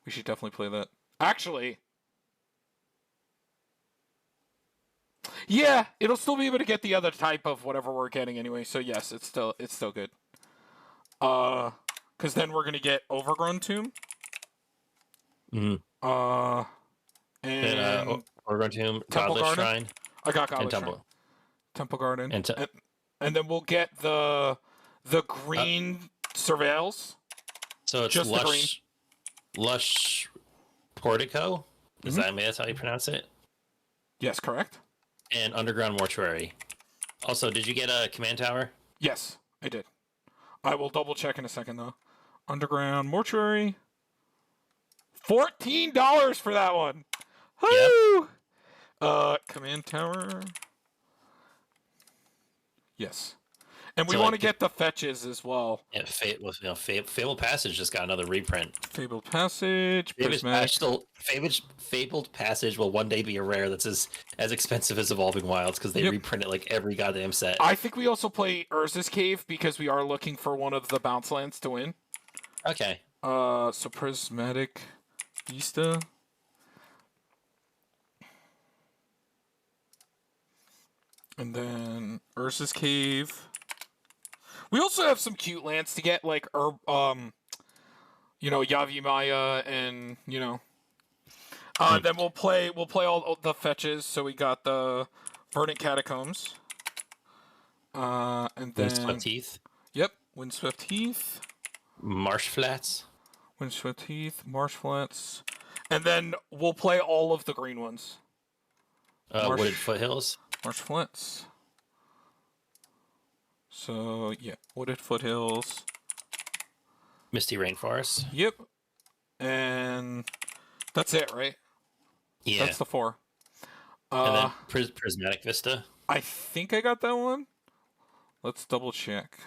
We should definitely play that. Actually. Yeah, it'll still be able to get the other type of whatever we're getting anyway, so yes, it's still good. Because then we're gonna get Overgrown Tomb. Mm-hmm. And Overgrown Tomb, Godless Shrine. I got Godless Shrine. Temple Garden. And then we'll get the green Surveils. So it's just Lush Portico. Is that's how you pronounce it? Yes, correct. And Underground Mortuary. Also, did you get a command tower? Yes, I did. I will double check in a second though. Underground Mortuary. $14 for that one. Woo! Yep. Command tower. Yes. And we want to get the fetches as well. Yeah, Fabled Passage just got another reprint. Fabled Passage. Fabled Passage will one day be a rare that's as expensive as Evolving Wilds because they reprint it like every goddamn set. I think we also play Urza's Cave because we are looking for one of the bounce lands to win. Okay. So Prismatic Vista. And then Urza's Cave. We also have some cute lands to get, like Yavi Maya, and then we'll play all the fetches. So we got the Verdant Catacombs, and then Windswept Heath. Yep, Windswept Heath, Marsh Flats. Windswept Heath, Marsh Flats, and then we'll play all of the green ones. Wooded Foothills. Marsh Flats. So, yeah, Wooded Foothills. Misty Rainforest. Yep. And that's it, right? Yeah. That's the 4. And then Prismatic Vista. I think I got that one. Let's double check.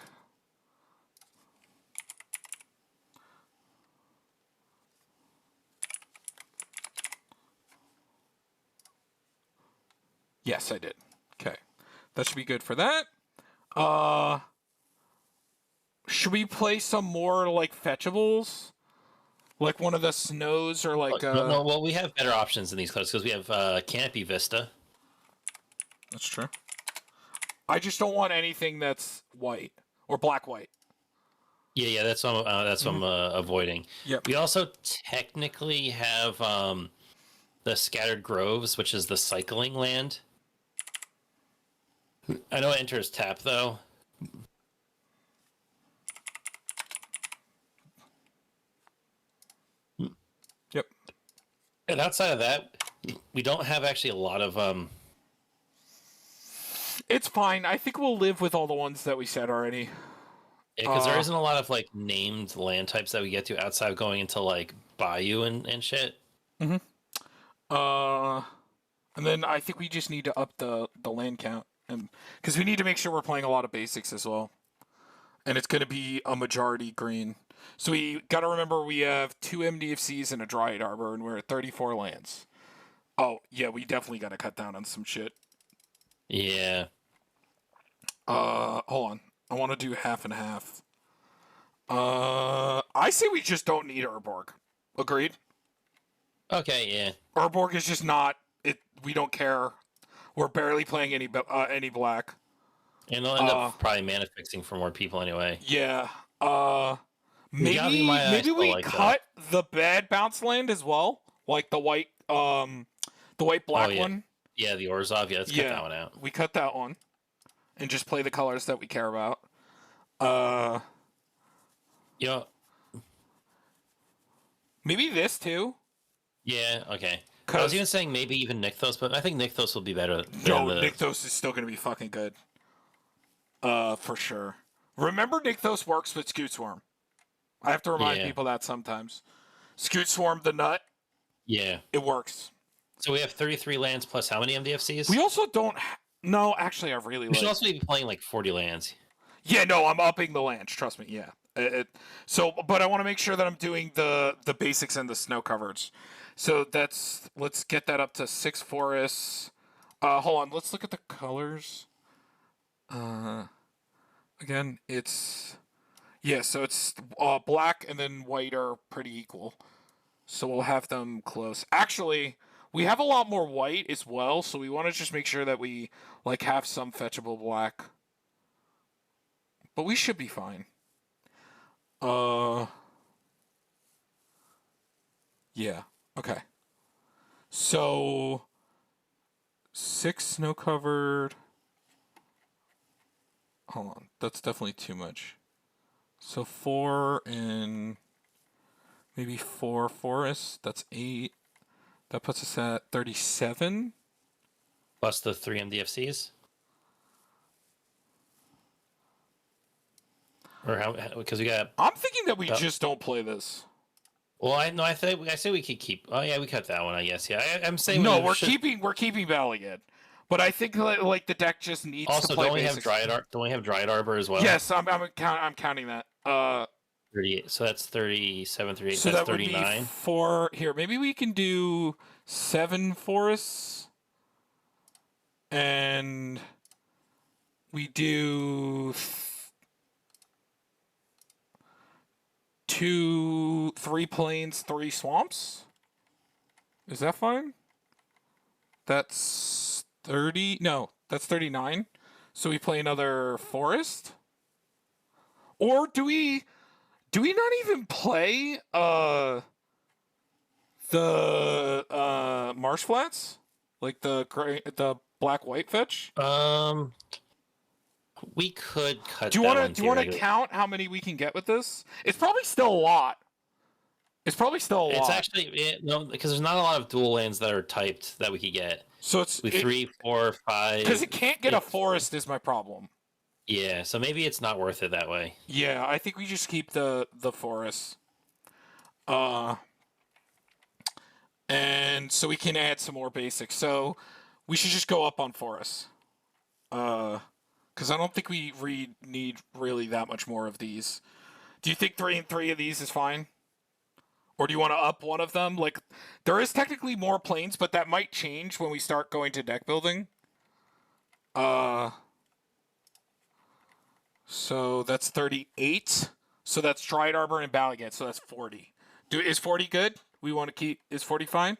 Yes, I did. Okay. That should be good for that. Should we play some more like fetchables? Like one of the snows or like No, well, we have better options in these colors because we have Canopy Vista. That's true. I just don't want anything that's white or black white. Yeah, that's what I'm avoiding. Yep. We also technically have the Scattered Groves, which is the cycling land. I know it enters tap though. Yep. And outside of that, we don't have actually a lot of It's fine. I think we'll live with all the ones that we said already. because there isn't a lot of like named land types that we get to outside of going into like Bayou and shit. Mm-hmm. And then I think we just need to up the land count, and because we need to make sure we're playing a lot of basics as well, and it's going to be a majority green. So we got to remember we have 2 MDFCs and a Dryad Arbor, and we're at 34 lands. Oh yeah, we definitely got to cut down on some shit. Yeah. Hold on. I want to do half and half. I say we just don't need Urborg. Agreed? Okay, yeah. Urborg is just not it. We don't care. We're barely playing any black. And they'll end up probably mana fixing for more people anyway. Yeah. Maybe we like cut the bad bounce land as well, like the white black one. Yeah, the Orzhov. Yeah, let's cut that one out. We cut that one, and just play the colors that we care about. You know, maybe this too. Yeah. Okay. I was even saying maybe even Nykthos, but I think Nykthos will be better. Nykthos is still going to be fucking good. For sure. Remember, Nykthos works with Scoot Swarm. I have to remind people that sometimes. Scoot Swarm the nut. Yeah. It works. So we have 33 lands plus how many MDFCs? We also don't... No, actually, I really like... We should also be playing like 40 lands. Yeah, no, I'm upping the lands. Trust me, yeah. But I want to make sure that I'm doing the basics and the snow coverage. So let's get that up to 6 forests. Hold on, let's look at the colors. Again, it's... Yeah, so it's black and then white are pretty equal. So we'll have them close. Actually, we have a lot more white as well, so we want to just make sure that we like have some fetchable black. But we should be fine. Yeah. Okay. So 6 snow covered. Hold on. That's definitely too much. So 4 and maybe 4 forests. That's 8. That puts us at 37. Plus the 3 MDFCs? Or how? Because we got... I'm thinking that we just don't play this. Well, I say we could keep... Oh, yeah, we cut that one, I guess. Yeah, I'm saying... No, we're keeping Valiant. But I think like the deck just needs to play basics. Don't we have Dryad Arbor as well? Yes, I'm counting that. 38. So that's 37, 38. So that's that 39. Would be 4 here. Maybe we can do 7 forests, and we do 3 plains, 3 swamps. Is that fine? That's 30. No, that's 39. So we play another forest, or do we not even play the marsh flats, like the black white fetch? We could cut. Do you want to count how many we can get with this? It's probably still a lot. It's actually no, because there's not a lot of dual lands that are typed that we could get. So it's 3, 4, 5. Because it can't get a forest is my problem. Yeah, so maybe it's not worth it that way. Yeah, I think we just keep the forest. And so we can add some more basics. So we should just go up on forests. Because I don't think we need really that much more of these. Do you think 3 and 3 of these is fine? Or do you want to up one of them? Like, there is technically more planes, but that might change when we start going to deck building. So that's 38. So that's Dryad Arbor and Balliget. So that's 40. Is 40 good? We want to keep... Is 40 fine?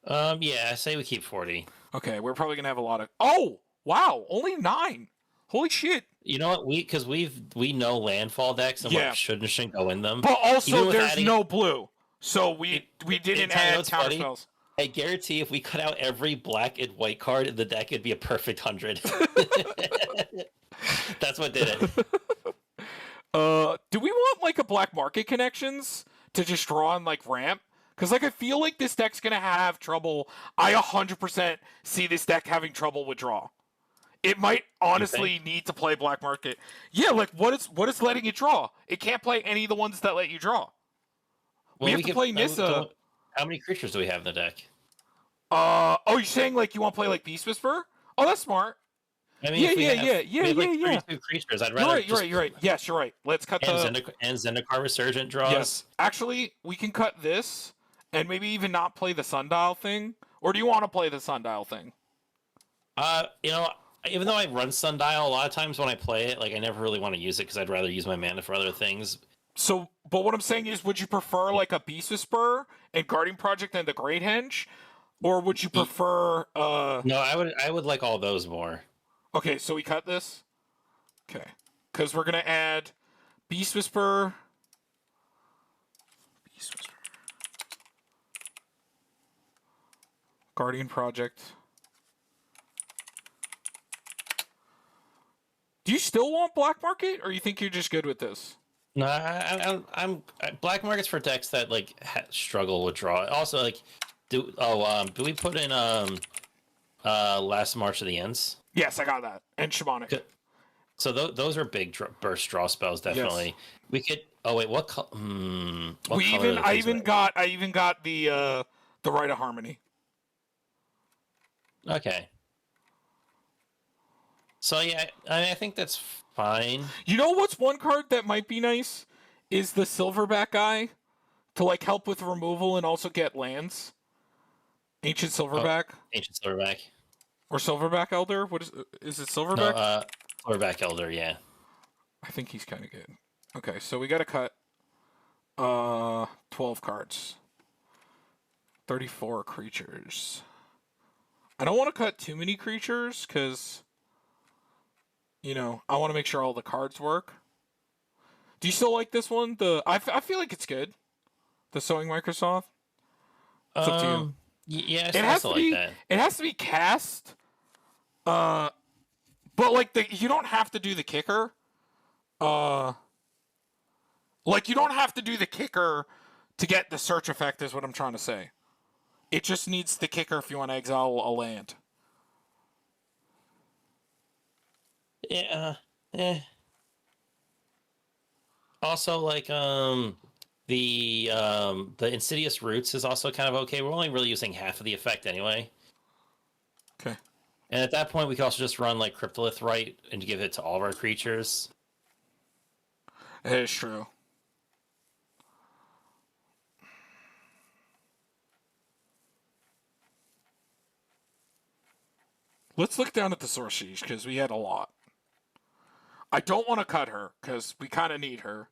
Yeah, I say we keep 40. Okay, we're probably going to have a lot of... Oh! Wow! Only 9! Holy shit! You know what? Because we know landfall decks and what shouldn't go in them. But also, there's no blue, so we didn't add counter spells. I guarantee if we cut out every black and white card in the deck, it'd be a perfect 100. That's what did it. Do we want like a black market connections to just draw on like ramp? Because, like, I feel like this deck's going to have trouble. I 100% see this deck having trouble with draw. It might You think? honestly need to play Black Market. Yeah, like, what is letting it draw? It can't play any of the ones that let you draw. We Well, have we to could. play Nissa. How many creatures do we have in the deck? Oh, you're saying, like, you want to play, like, Beast Whisper? Oh, that's smart. I mean, Yeah, if yeah, yeah, yeah, we have like yeah, yeah. 32 creatures, I'd You're rather right, you're just right, you're right. Yes, you're right. Let's cut and the... Zendikar Resurgent Yes. draws. Actually, we can cut this, and maybe even not play the Sundial thing. Or do you want to play the Sundial thing? You know, even though I run Sundial, a lot of times when I play it, like I never really want to use it because I'd rather use my mana for other things. So, but what I'm saying is, would you prefer like a Beast Whisper and Guardian Project and the Great Henge, or would you prefer? No, I would like all those more. Okay, so we cut this. Okay, because we're gonna add Beast Whisper. Beast Whisper. Guardian Project. Do you still want Black Market, or you think you're just good with this? No, I'm black markets for decks that like struggle with draw. Also, like, do we put in Last March of the Ends? Yes, I got that. And Shamanic. So those are big burst draw spells, definitely. Yes. We could. Oh wait, what? What We color even are I these even with? got the Rite of Harmony. Okay. So yeah, I think that's fine. You know what's one card that might be nice is the Silverback guy to like help with removal and also get lands. Ancient Silverback Ancient Silverback. or Silverback Elder. What is it? Silverback? No, Silverback Elder. Yeah. I think he's kind of good. Okay, so we got to cut 12 cards. 34 creatures. I don't want to cut too many creatures because I want to make sure all the cards work. Do you still like this one? I feel like it's good. The Sewing Microsoft. It's up to you. Yeah, It I has still to be. like that. It has to be cast. But like you don't have to do the kicker. Like you don't have to do the kicker to get the search effect. Is what I'm trying to say. It just needs the kicker if you want to exile a land. Yeah. Also, like the Insidious Roots is also kind of okay. We're only really using half of the effect anyway. Okay. And at that point, we can also just run like Cryptolith Right and give it to all of our creatures. It is true. Let's look down at the source sheet because we had a lot. I don't want to cut her because we kind of need her.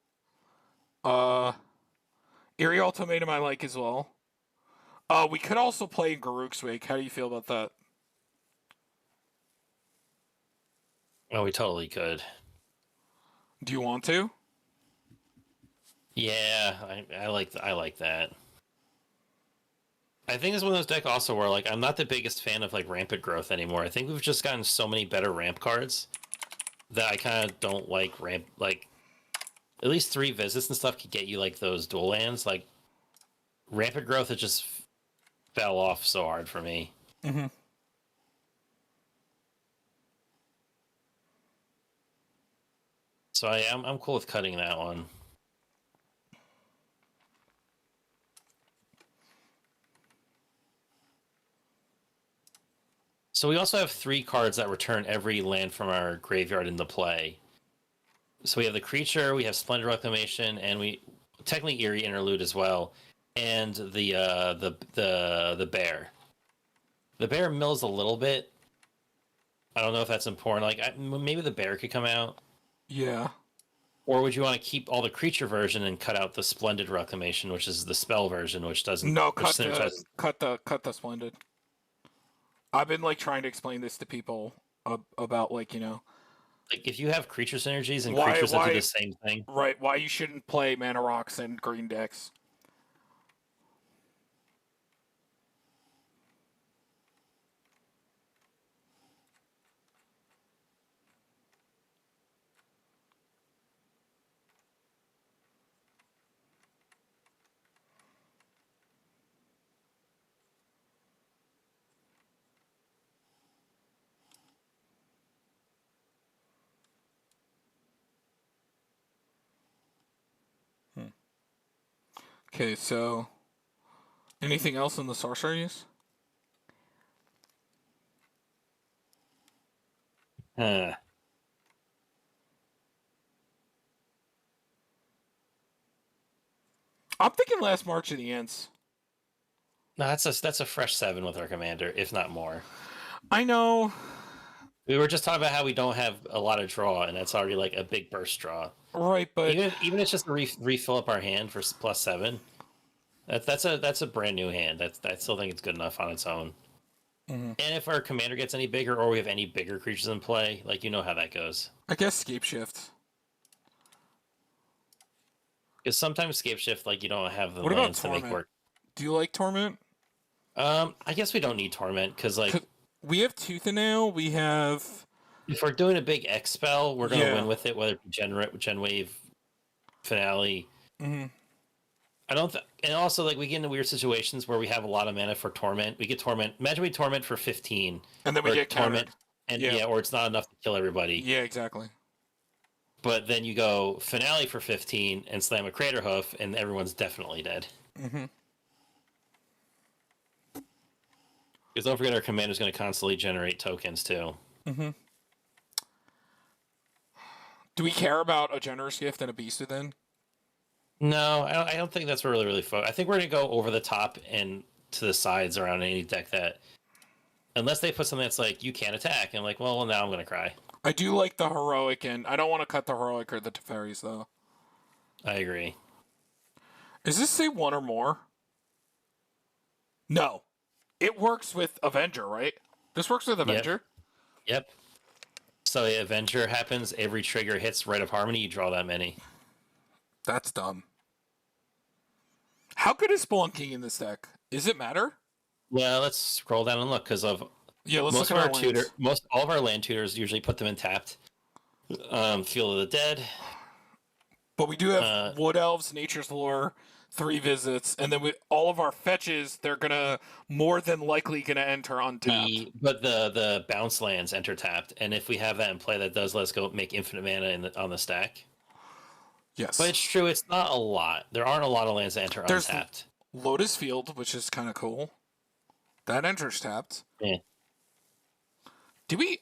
Eerie Ultimatum I like as well. We could also play Garruk's Wake. How do you feel about that? Oh, we totally could. Do you want to? Yeah, I like that. I think it's one of those decks also where like I'm not the biggest fan of like rampant growth anymore. I think we've just gotten so many better ramp cards that I kind of don't like ramp. Like at least 3 visits and stuff could get you like those dual lands. Like rampant growth, it just fell off so hard for me. Mm-hmm. So I'm cool with cutting that one. So we also have 3 cards that return every land from our graveyard into play. So we have the creature, we have Splendid Reclamation, and we technically Eerie Interlude as well, and the bear. The bear mills a little bit. I don't know if that's important. Like maybe the bear could come out. Yeah. Or would you want to keep all the creature version and cut out the Splendid Reclamation, which is the spell version, which doesn't. No, which cut the Splendid. I've been like trying to explain this to people about like like if you have creature synergies and creatures that do the same thing. Right, why you shouldn't play Mana Rocks and green decks. Okay, so anything else in the sorceries? Huh. I'm thinking last March of the Ants. No, that's a fresh 7 with our commander, if not more. I know. We were just talking about how we don't have a lot of draw, and that's already like a big burst draw. Right, but Even if it's just to refill up our hand for +7, that's a brand new hand. I still think it's good enough on its own. mm-hmm. And if our commander gets any bigger, or we have any bigger creatures in play, like you know how that goes. I guess Scape Shift. Because sometimes scape shift, like you don't have the What about lands to make Torment? work. Do you like Torment? I guess we don't need torment because like We have Tooth and Nail. We have. if we're doing a big X spell, we're gonna Yeah. win with it, whether it be Gen Wave, Finale. Mm-hmm. I don't, and also like we get into weird situations where we have a lot of mana for torment. We get torment. Imagine we torment for 15, And then we or get torment, countered. and Yeah. or it's not enough to kill everybody. Yeah, exactly. But then you go Finale for 15 and slam a Crater Hoof, and everyone's definitely dead. Mm-hmm. Because don't forget, our commander's going to constantly generate tokens too. Mm-hmm. Do we care about a Generous Gift and a Beast Within? No, I don't think that's really I think we're going to go over the top and to the sides around any deck that, unless they put something that's like, you can't attack. And I'm like, well, now I'm going to cry. I do like the Heroic, and I don't want to cut the Heroic or the Teferis, though. I agree. Does this say one or more? No. It works with Avenger, right? This works with Avenger? Yep. So the Avenger happens, every trigger hits Rite of Harmony, you draw that many. That's dumb. How good is Spelunking in this deck? Does it matter? Well, let's scroll down and look, because of let's most look of at our lands. all of our land tutors usually put them in tapped. Field of the Dead. But we do have Wood Elves, Nature's Lore, 3 visits, and then all of our fetches, they're gonna more than likely gonna enter untapped. But the bounce lands enter tapped, and if we have that in play, that does let us go make infinite mana on the stack. Yes. But it's true, it's not a lot. There aren't a lot of lands that enter untapped. Lotus Field, which is kind of cool. That enters tapped. Yeah.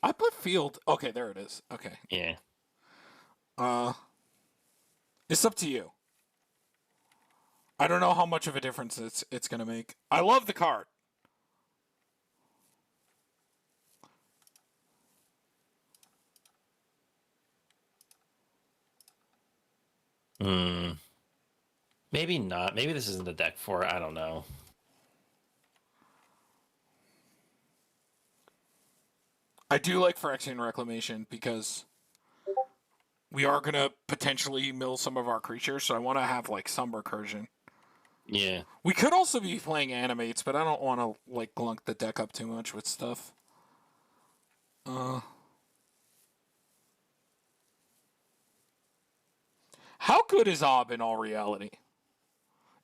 I put Field. Okay, there it is. Okay. Yeah. It's up to you. I don't know how much of a difference it's gonna make. I love the card. Maybe not. Maybe this isn't the deck for it. I don't know. I do like Phyrexian Reclamation because we are going to potentially mill some of our creatures, so I want to have like some recursion. Yeah. We could also be playing Animates, but I don't want to like glunk the deck up too much with stuff. How good is Ob in all reality?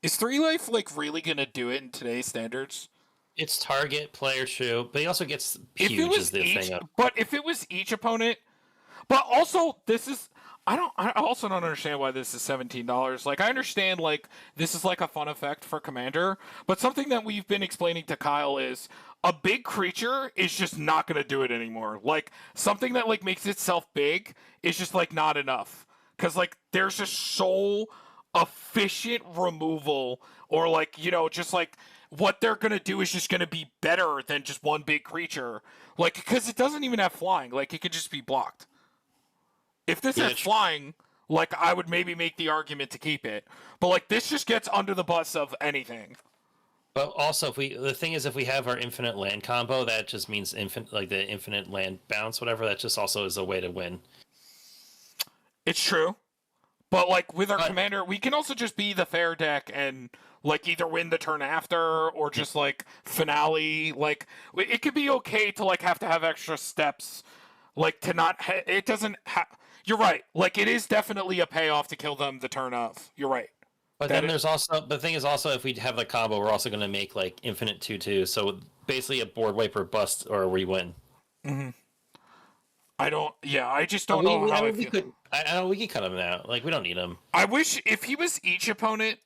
Is 3 life like really gonna do it in today's standards? It's target, player shoe, but he also gets huge If it was as the thing up. but if it was each opponent, but also this is I also don't understand why this is $17. Like I understand like this is like a fun effect for Commander, but something that we've been explaining to Kyle is a big creature is just not gonna do it anymore. Like something that like makes itself big is just like not enough. Cause like there's just so efficient removal or like, just like what they're going to do is just going to be better than just one big creature. Like, because it doesn't even have flying. Like, it could just be blocked. If this had flying, like, I would maybe make the argument to keep it. But, like, this just gets under the bus of anything. But also, the thing is, if we have our infinite land combo, that just means the infinite land bounce, whatever. That just also is a way to win. It's true. But, like, with our commander, we can also just be the fair deck and, like, either win the turn after or just, like, finale. Like, it could be okay to, like, have to have extra steps. Like, to not... it doesn't... You're right. Like, it is definitely a payoff to kill them the turn of. You're right. But then there's also... The thing is also, if we have the combo, we're also going to make, like, infinite 2/2. So, basically a board wiper bust or we win. Mm-hmm. I just don't know how I feel. I know we could cut him out. Like, we don't need him. I wish if he was each opponent,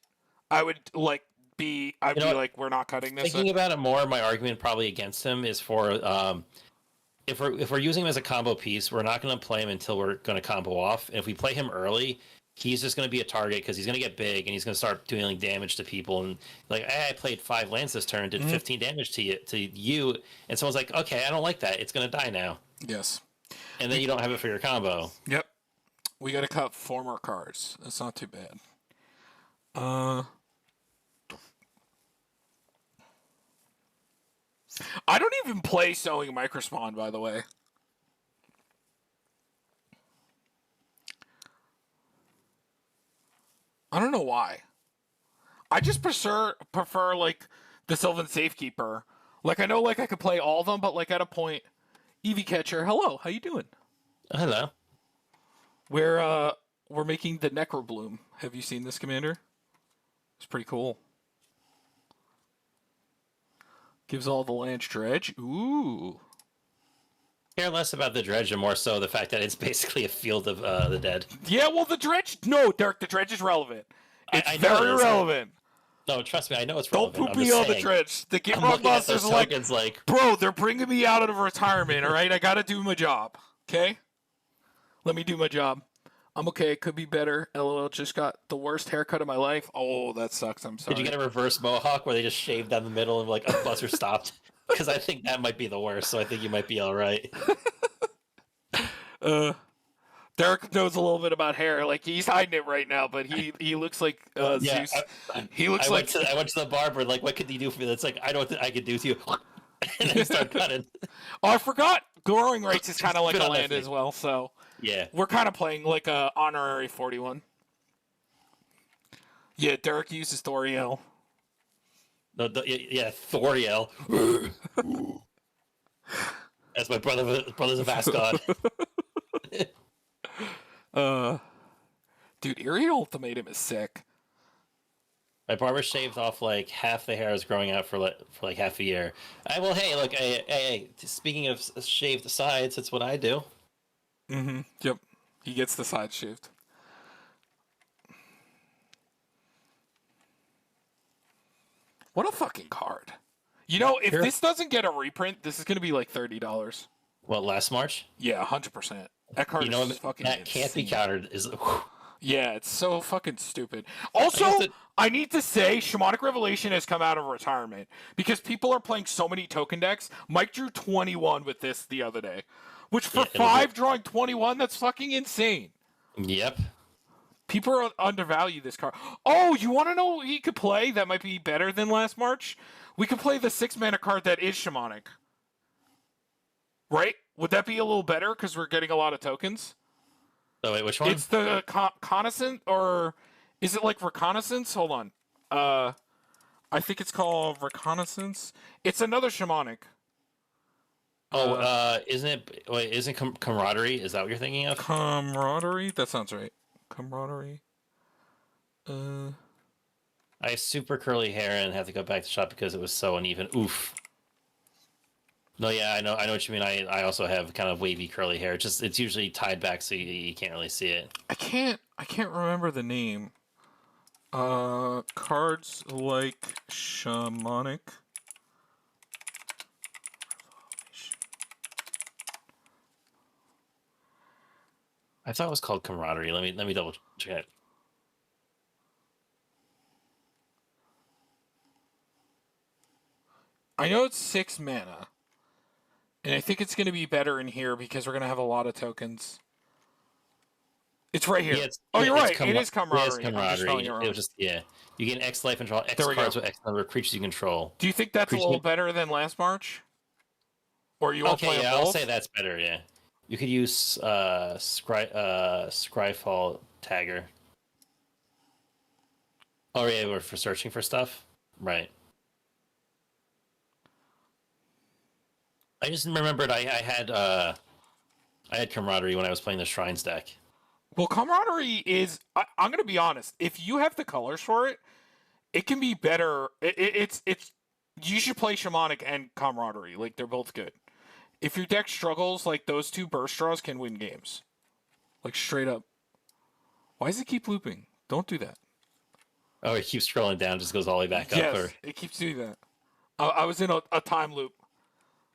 I would like be. I'd You know be what? like, we're not cutting this. Thinking about it more, my argument probably against him is for if we're using him as a combo piece, we're not going to play him until we're going to combo off. And if we play him early, he's just going to be a target because he's going to get big and he's going to start doing damage to people. And like, hey, I played 5 lands this turn, did 15 damage to you, and someone's like, okay, I don't like that. It's going to die now. Yes. And then you don't have it for your combo. Yep. We got to cut 4 more cards. That's not too bad. I don't even play Sowing Microspawn, by the way. I don't know why. I just prefer like the Sylvan Safekeeper. Like I know like I could play all of them, but like at a point, Eevee Catcher, hello, how you doing? Hello. We're making the Necrobloom. Have you seen this, Commander? It's pretty cool. Gives all the lands dredge. Ooh. Care less about the dredge and more so the fact that it's basically a field of the dead. Yeah, well, the dredge. No, Derek, the dredge is relevant. It's I know very it is. relevant. No, trust me, I know it's Don't relevant. poop me on the dredge. The Get Run Busters are like, bro, they're bringing me out of retirement, all right? I got to do my job, okay? Let me do my job. I'm okay. It could be better. LOL, just got the worst haircut of my life. Oh, that sucks. I'm sorry. Did you get a reverse mohawk where they just shaved down the middle and like a buzzer stopped? Because I think that might be the worst, so I think you might be all right. Derek knows a little bit about hair. Like he's hiding it right now, but he looks like Zeus. He looks like I went to the barber. Like, what could he do for me? That's like I don't. I could do to you. And then start cutting. Oh, I forgot. Growing rates is kind of like a land as well. So yeah, we're kind of playing like a honorary 41. Yeah, Derek uses Thoriel. No, yeah, Thoriel. That's my brother's of Asgard. Dude, Eerie Ultimatum is sick. My barber shaved off like half the hairs growing out for like half a year. Well, hey, look, hey, speaking of shaved sides, that's what I do. Mm-hmm. Yep. He gets the side shaved. What a fucking card. You know, if this doesn't get a reprint, this is going to be like $30. What, last March? Yeah, 100%. That card is fucking that insane. can't be countered. Yeah, it's so fucking stupid. Also, I need to say, Shamanic Revelation has come out of retirement because people are playing so many token decks. Mike drew 21 with this the other day, which for 5 drawing 21, that's fucking insane. Yep. People undervalue this card. Oh, you want to know what he could play that might be better than last March? We could play the 6-mana card that is Shamanic. Right? Would that be a little better because we're getting a lot of tokens? Oh, wait, which one? It's the Reconnaissance, or is it like Reconnaissance? Hold on. I think it's called Reconnaissance. It's another Shamanic. Isn't it? Wait, isn't Camaraderie? Is that what you're thinking of? Camaraderie? That sounds right. Camaraderie. I have super curly hair and have to go back to shop because it was so uneven. Oof. No, yeah, I know what you mean. I also have kind of wavy curly hair. It's usually tied back so you can't really see it. I can't remember the name. Cards like Shamanic. I thought it was called Camaraderie. Let me double check it. I know it's 6 mana. And I think it's going to be better in here because we're going to have a lot of tokens. It's right here. Yeah, you're right. It is Camaraderie. It is Camaraderie. It was just, yeah. You get X life and draw X cards with X number of creatures you control. Do you think that's a little better than last March? Or you want to play both? I'll say that's better, yeah. You could use Scryfall Tagger. Oh, yeah, we're for searching for stuff? Right. I just remembered I had Camaraderie when I was playing the Shrines deck. Well, Camaraderie is... I'm going to be honest. If you have the colors for it, it can be better. It's you should play Shamanic and Camaraderie. Like, they're both good. If your deck struggles, like, those 2 burst draws can win games. Like, straight up. Why does it keep looping? Don't do that. Oh, it keeps scrolling down, just goes all the way back up. Or Yes, it keeps doing that. I was in a time loop.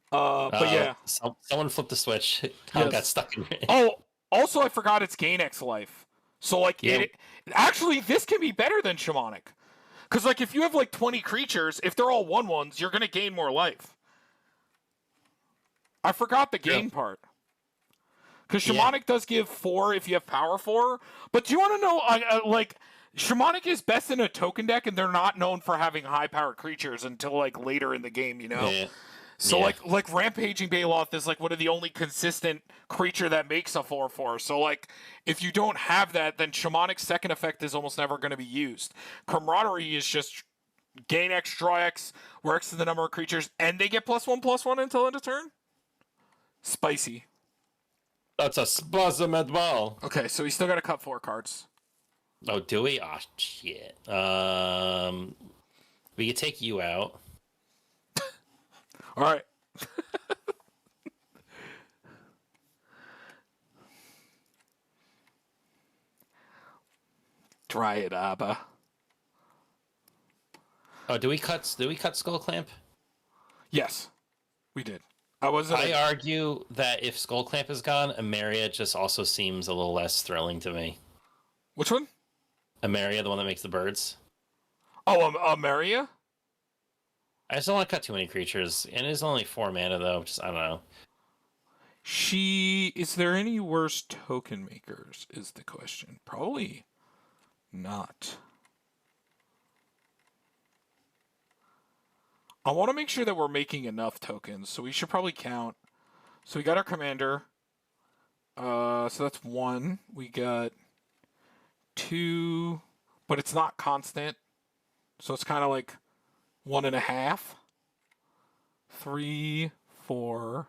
But yeah, someone flipped the switch. Tom got yes. stuck in it. Oh, also I forgot it's Gain X life. So like Yeah. actually this can be better than Shamanic. Cause like if you have like 20 creatures, if they're all 1/1s, you're gonna gain more life. I forgot the gain part. Because Shamanic does give 4 if you have power 4. But do you want to know, like, Shamanic is best in a token deck, and they're not known for having high-powered creatures until, like, later in the game, you know? Yeah. So, like Rampaging Baloth is, like, one of the only consistent creature that makes a 4/4. So, like, if you don't have that, then Shamanic's second effect is almost never going to be used. Camaraderie is just gain X, draw X, where X is the number of creatures, and they get +1/+1 until end of turn? Spicy. That's a spasm at ball. Okay, so we still got to cut 4 cards. Oh, do we? Oh, shit. We could take you out. All right. Try it, Abba. Oh, do we cut Skull Clamp? Yes, we did. I argue that if Skull Clamp is gone, Emeria just also seems a little less thrilling to me. Which one? Emeria, the one that makes the birds. Oh, Amaria? I just don't want to cut too many creatures. And it is only 4 mana, though. Just, I don't know. Is there any worse token makers, is the question. Probably not. I want to make sure that we're making enough tokens, so we should probably count. So we got our commander. So that's 1. We got 2, but it's not constant. So it's kind of like 1.5. 3, 4,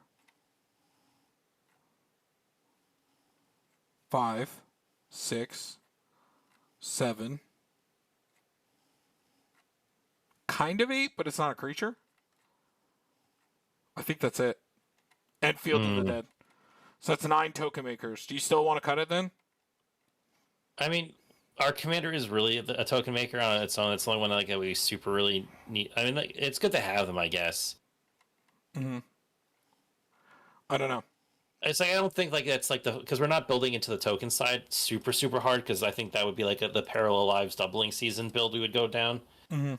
5, 6, 7. Kind of 8, but it's not a creature. I think that's it. And Field of the Dead. So that's 9 token makers. Do you still want to cut it then? I mean, our commander is really a token maker on its own. It's the only one like that we super really need. I mean, like, it's good to have them, I guess. Mm-hmm. I don't know. It's like I don't think like it's like because we're not building into the token side super hard because I think that would be like the Parallel Lives doubling season build we would go down. Mm-hmm.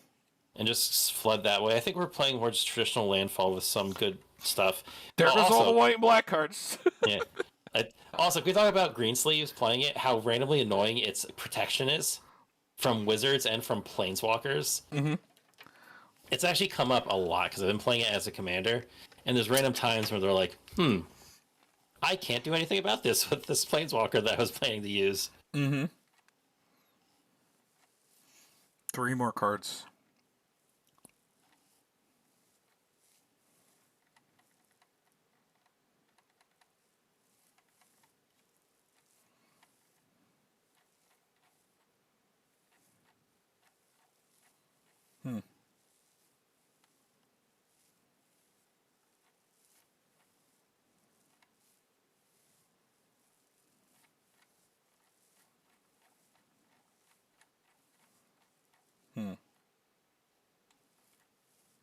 And just flood that way. I think we're playing more just traditional landfall with some good stuff. There goes all the white and black cards. Yeah. Also, if we talk about Greensleeves playing it, how randomly annoying its protection is from wizards and from planeswalkers. Mm-hmm. It's actually come up a lot because I've been playing it as a commander, and there's random times where they're like, I can't do anything about this with this planeswalker that I was planning to use. Mm-hmm. 3 more cards.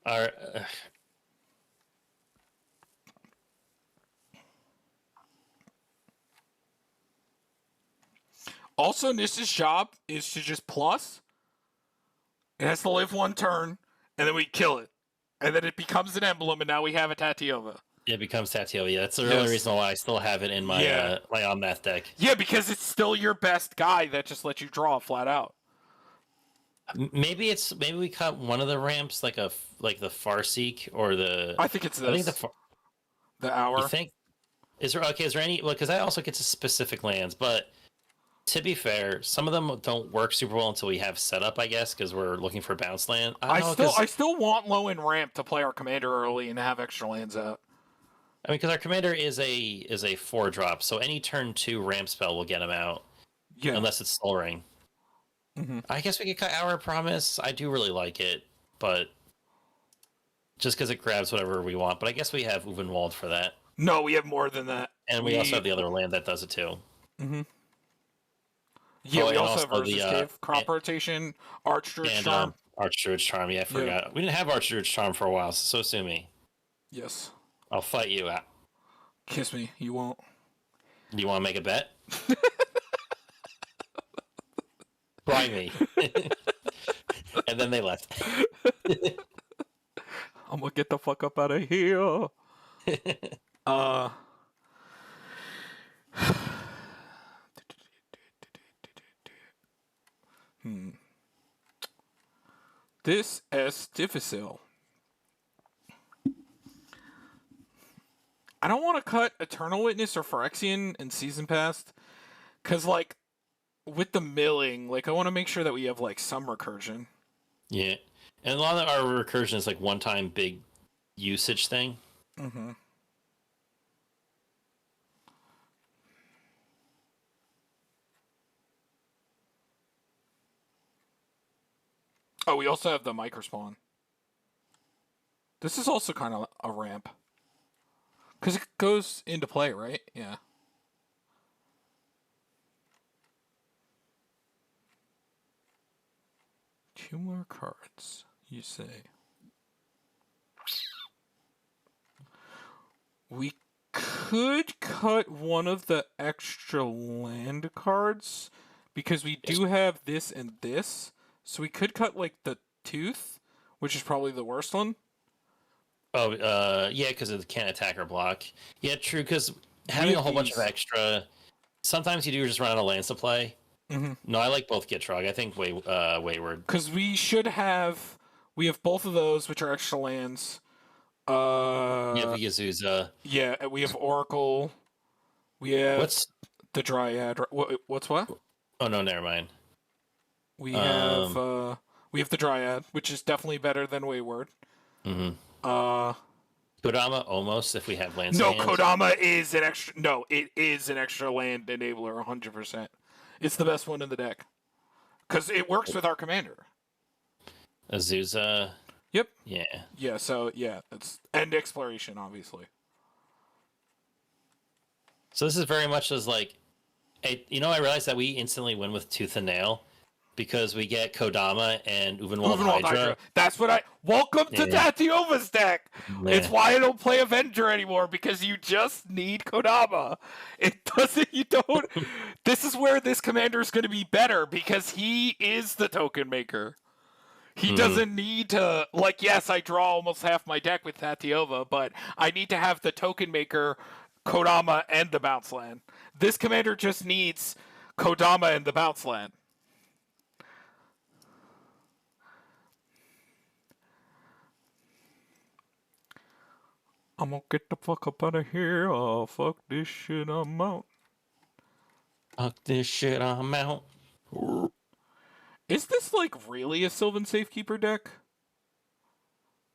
Our, Also, Nish's job is to just plus. It has to live 1 turn, and then we kill it. And then it becomes an emblem, and now we have a Tatiova. It becomes Tatiova. That's the only reason why I still have it in my my on-math deck. Yeah, because it's still your best guy that just lets you draw flat out. Maybe we cut one of the ramps like the Farseek or the. I think it's this. I think the hour. You think? Is there any? Well, because that also gets to specific lands, but to be fair, some of them don't work super well until we have setup, I guess, because we're looking for bounce land. I still want low in ramp to play our commander early and have extra lands out. I mean, because our commander is a 4-drop, so any turn 2 ramp spell will get him out. Yeah. Unless it's Soul Ring. Mm-hmm. I guess we could cut Hour Promise. I do really like it, but just because it grabs whatever we want. But I guess we have Uvenwald for that. No, we have more than that. And we also have the other land that does it too. Mm-hmm. Yeah, Oh, we and also have also Urza's Cave, crop rotation, Archdruid's and Charm. Archdruid's Charm. Yeah, I Yeah. forgot. We didn't have Archdruid's Charm for a while, so sue me. Yes. I'll fight you out. Kiss me. You won't. Do you want to make a bet? Try me. And then they left. I'm gonna get the fuck up out of here. Uh. This is difficult. I don't want to cut Eternal Witness or Phyrexian in Season Past, because, like, with the milling, like, I want to make sure that we have, like, some recursion. Yeah. And a lot of our recursion is like one-time big usage thing. Mm-hmm. Oh, we also have the microspawn. This is also kind of a ramp. Because it goes into play, right? Yeah. Two more cards, you say. We could cut one of the extra land cards because we do have this and this. So we could cut, like, the tooth, which is probably the worst one. Oh, yeah, because it can't attack or block. Yeah, true, because having a whole bunch of extra... Sometimes you do just run out of land supply. Mm-hmm. No, I like both Gitrog. I think Wayward. Because we should have... We have both of those, which are extra lands. You have Yazuza. Yeah, we have Oracle. We have the Dryad. What's what? Oh, no, never mind. We have the Dryad, which is definitely better than Wayward. Mm-hmm. Kodama almost if we have land. No, Kodama is an extra. No, it is an extra land enabler, 100%. It's the best one in the deck because it works with our commander. Azusa. Yep. Yeah. Yeah. So yeah, it's and exploration, obviously. So this is very much as like, I realized that we instantly win with Tooth and Nail. Because we get Kodama and Uvenwald Hydra. That's what I... Welcome to Tatiova's deck! Yeah. It's why I don't play Avenger anymore, because you just need Kodama. It doesn't... You don't... This is where this commander is going to be better, because he is the token maker. He doesn't need to... Like, yes, I draw almost half my deck with Tatiova, but I need to have the token maker, Kodama, and the bounce land. This commander just needs Kodama and the bounce land. I'm gonna get the fuck up out of here. Oh, fuck this shit, I'm out. Fuck this shit, I'm out. Is this, like, really a Sylvan Safekeeper deck?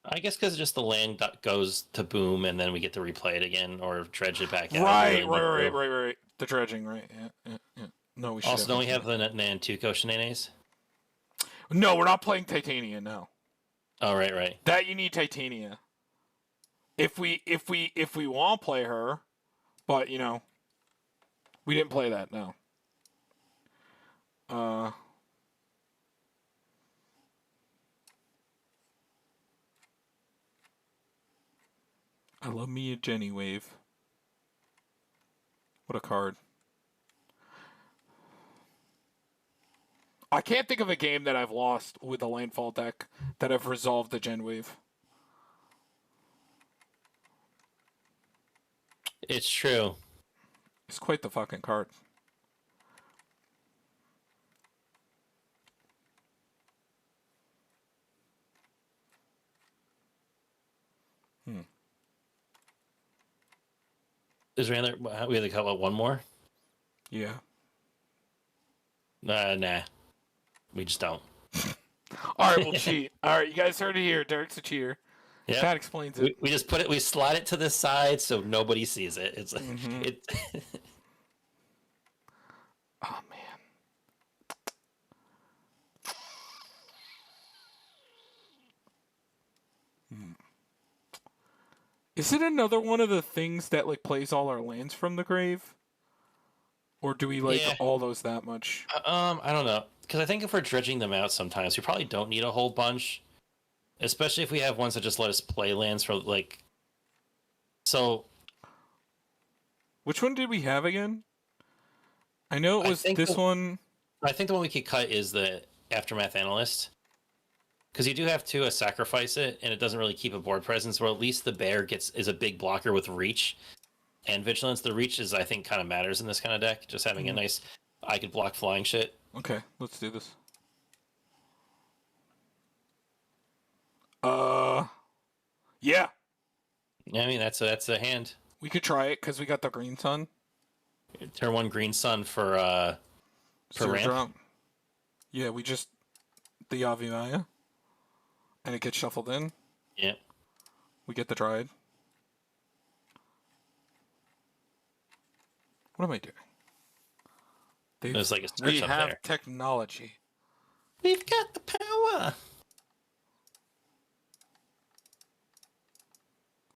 I guess because just the land goes to boom and then we get to replay it again or dredge it back out. Right. The dredging, right. Yeah. No, we should. Also, don't we have the Nantuko Shenanigans? No, we're not playing Titania, no. Oh, right. That you need Titania. If we want to play her, but we didn't play that. No. I love me a Jenny Wave. What a card. I can't think of a game that I've lost with a landfall deck that I've resolved the Gen Wave. It's true. It's quite the fucking card. Is there another? We have to cut one more? Yeah. Nah. We just don't. Alright, we'll cheat. Alright, you guys heard it here. Derek's a cheater. Yeah, that explains it. We just we slide it to the side so nobody sees it. It's like Oh man. Is it another one of the things that, like, plays all our lands from the grave? Or do we like Yeah. all those that much? I don't know, because I think if we're dredging them out, sometimes we probably don't need a whole bunch, especially if we have ones that just let us play lands for like. So Which one did we have again? I know it I was think this one. I think the one we could cut is the Aftermath Analyst, because you do have to sacrifice it, and it doesn't really keep a board presence. Or at least the bear is a big blocker with reach and vigilance. The reach is, I think, kind of matters in this kind of deck. Just having a nice, I could block flying shit. Okay, let's do this. Yeah, Yeah, I mean that's a hand. we could try it because we got the green sun. Turn 1 green sun for Zero ramp. drop. Yeah, we just the Avimaya, and it gets shuffled in. Yeah. We get the Dryad. What am I doing? There's like a We search up have there. technology. We've got the power.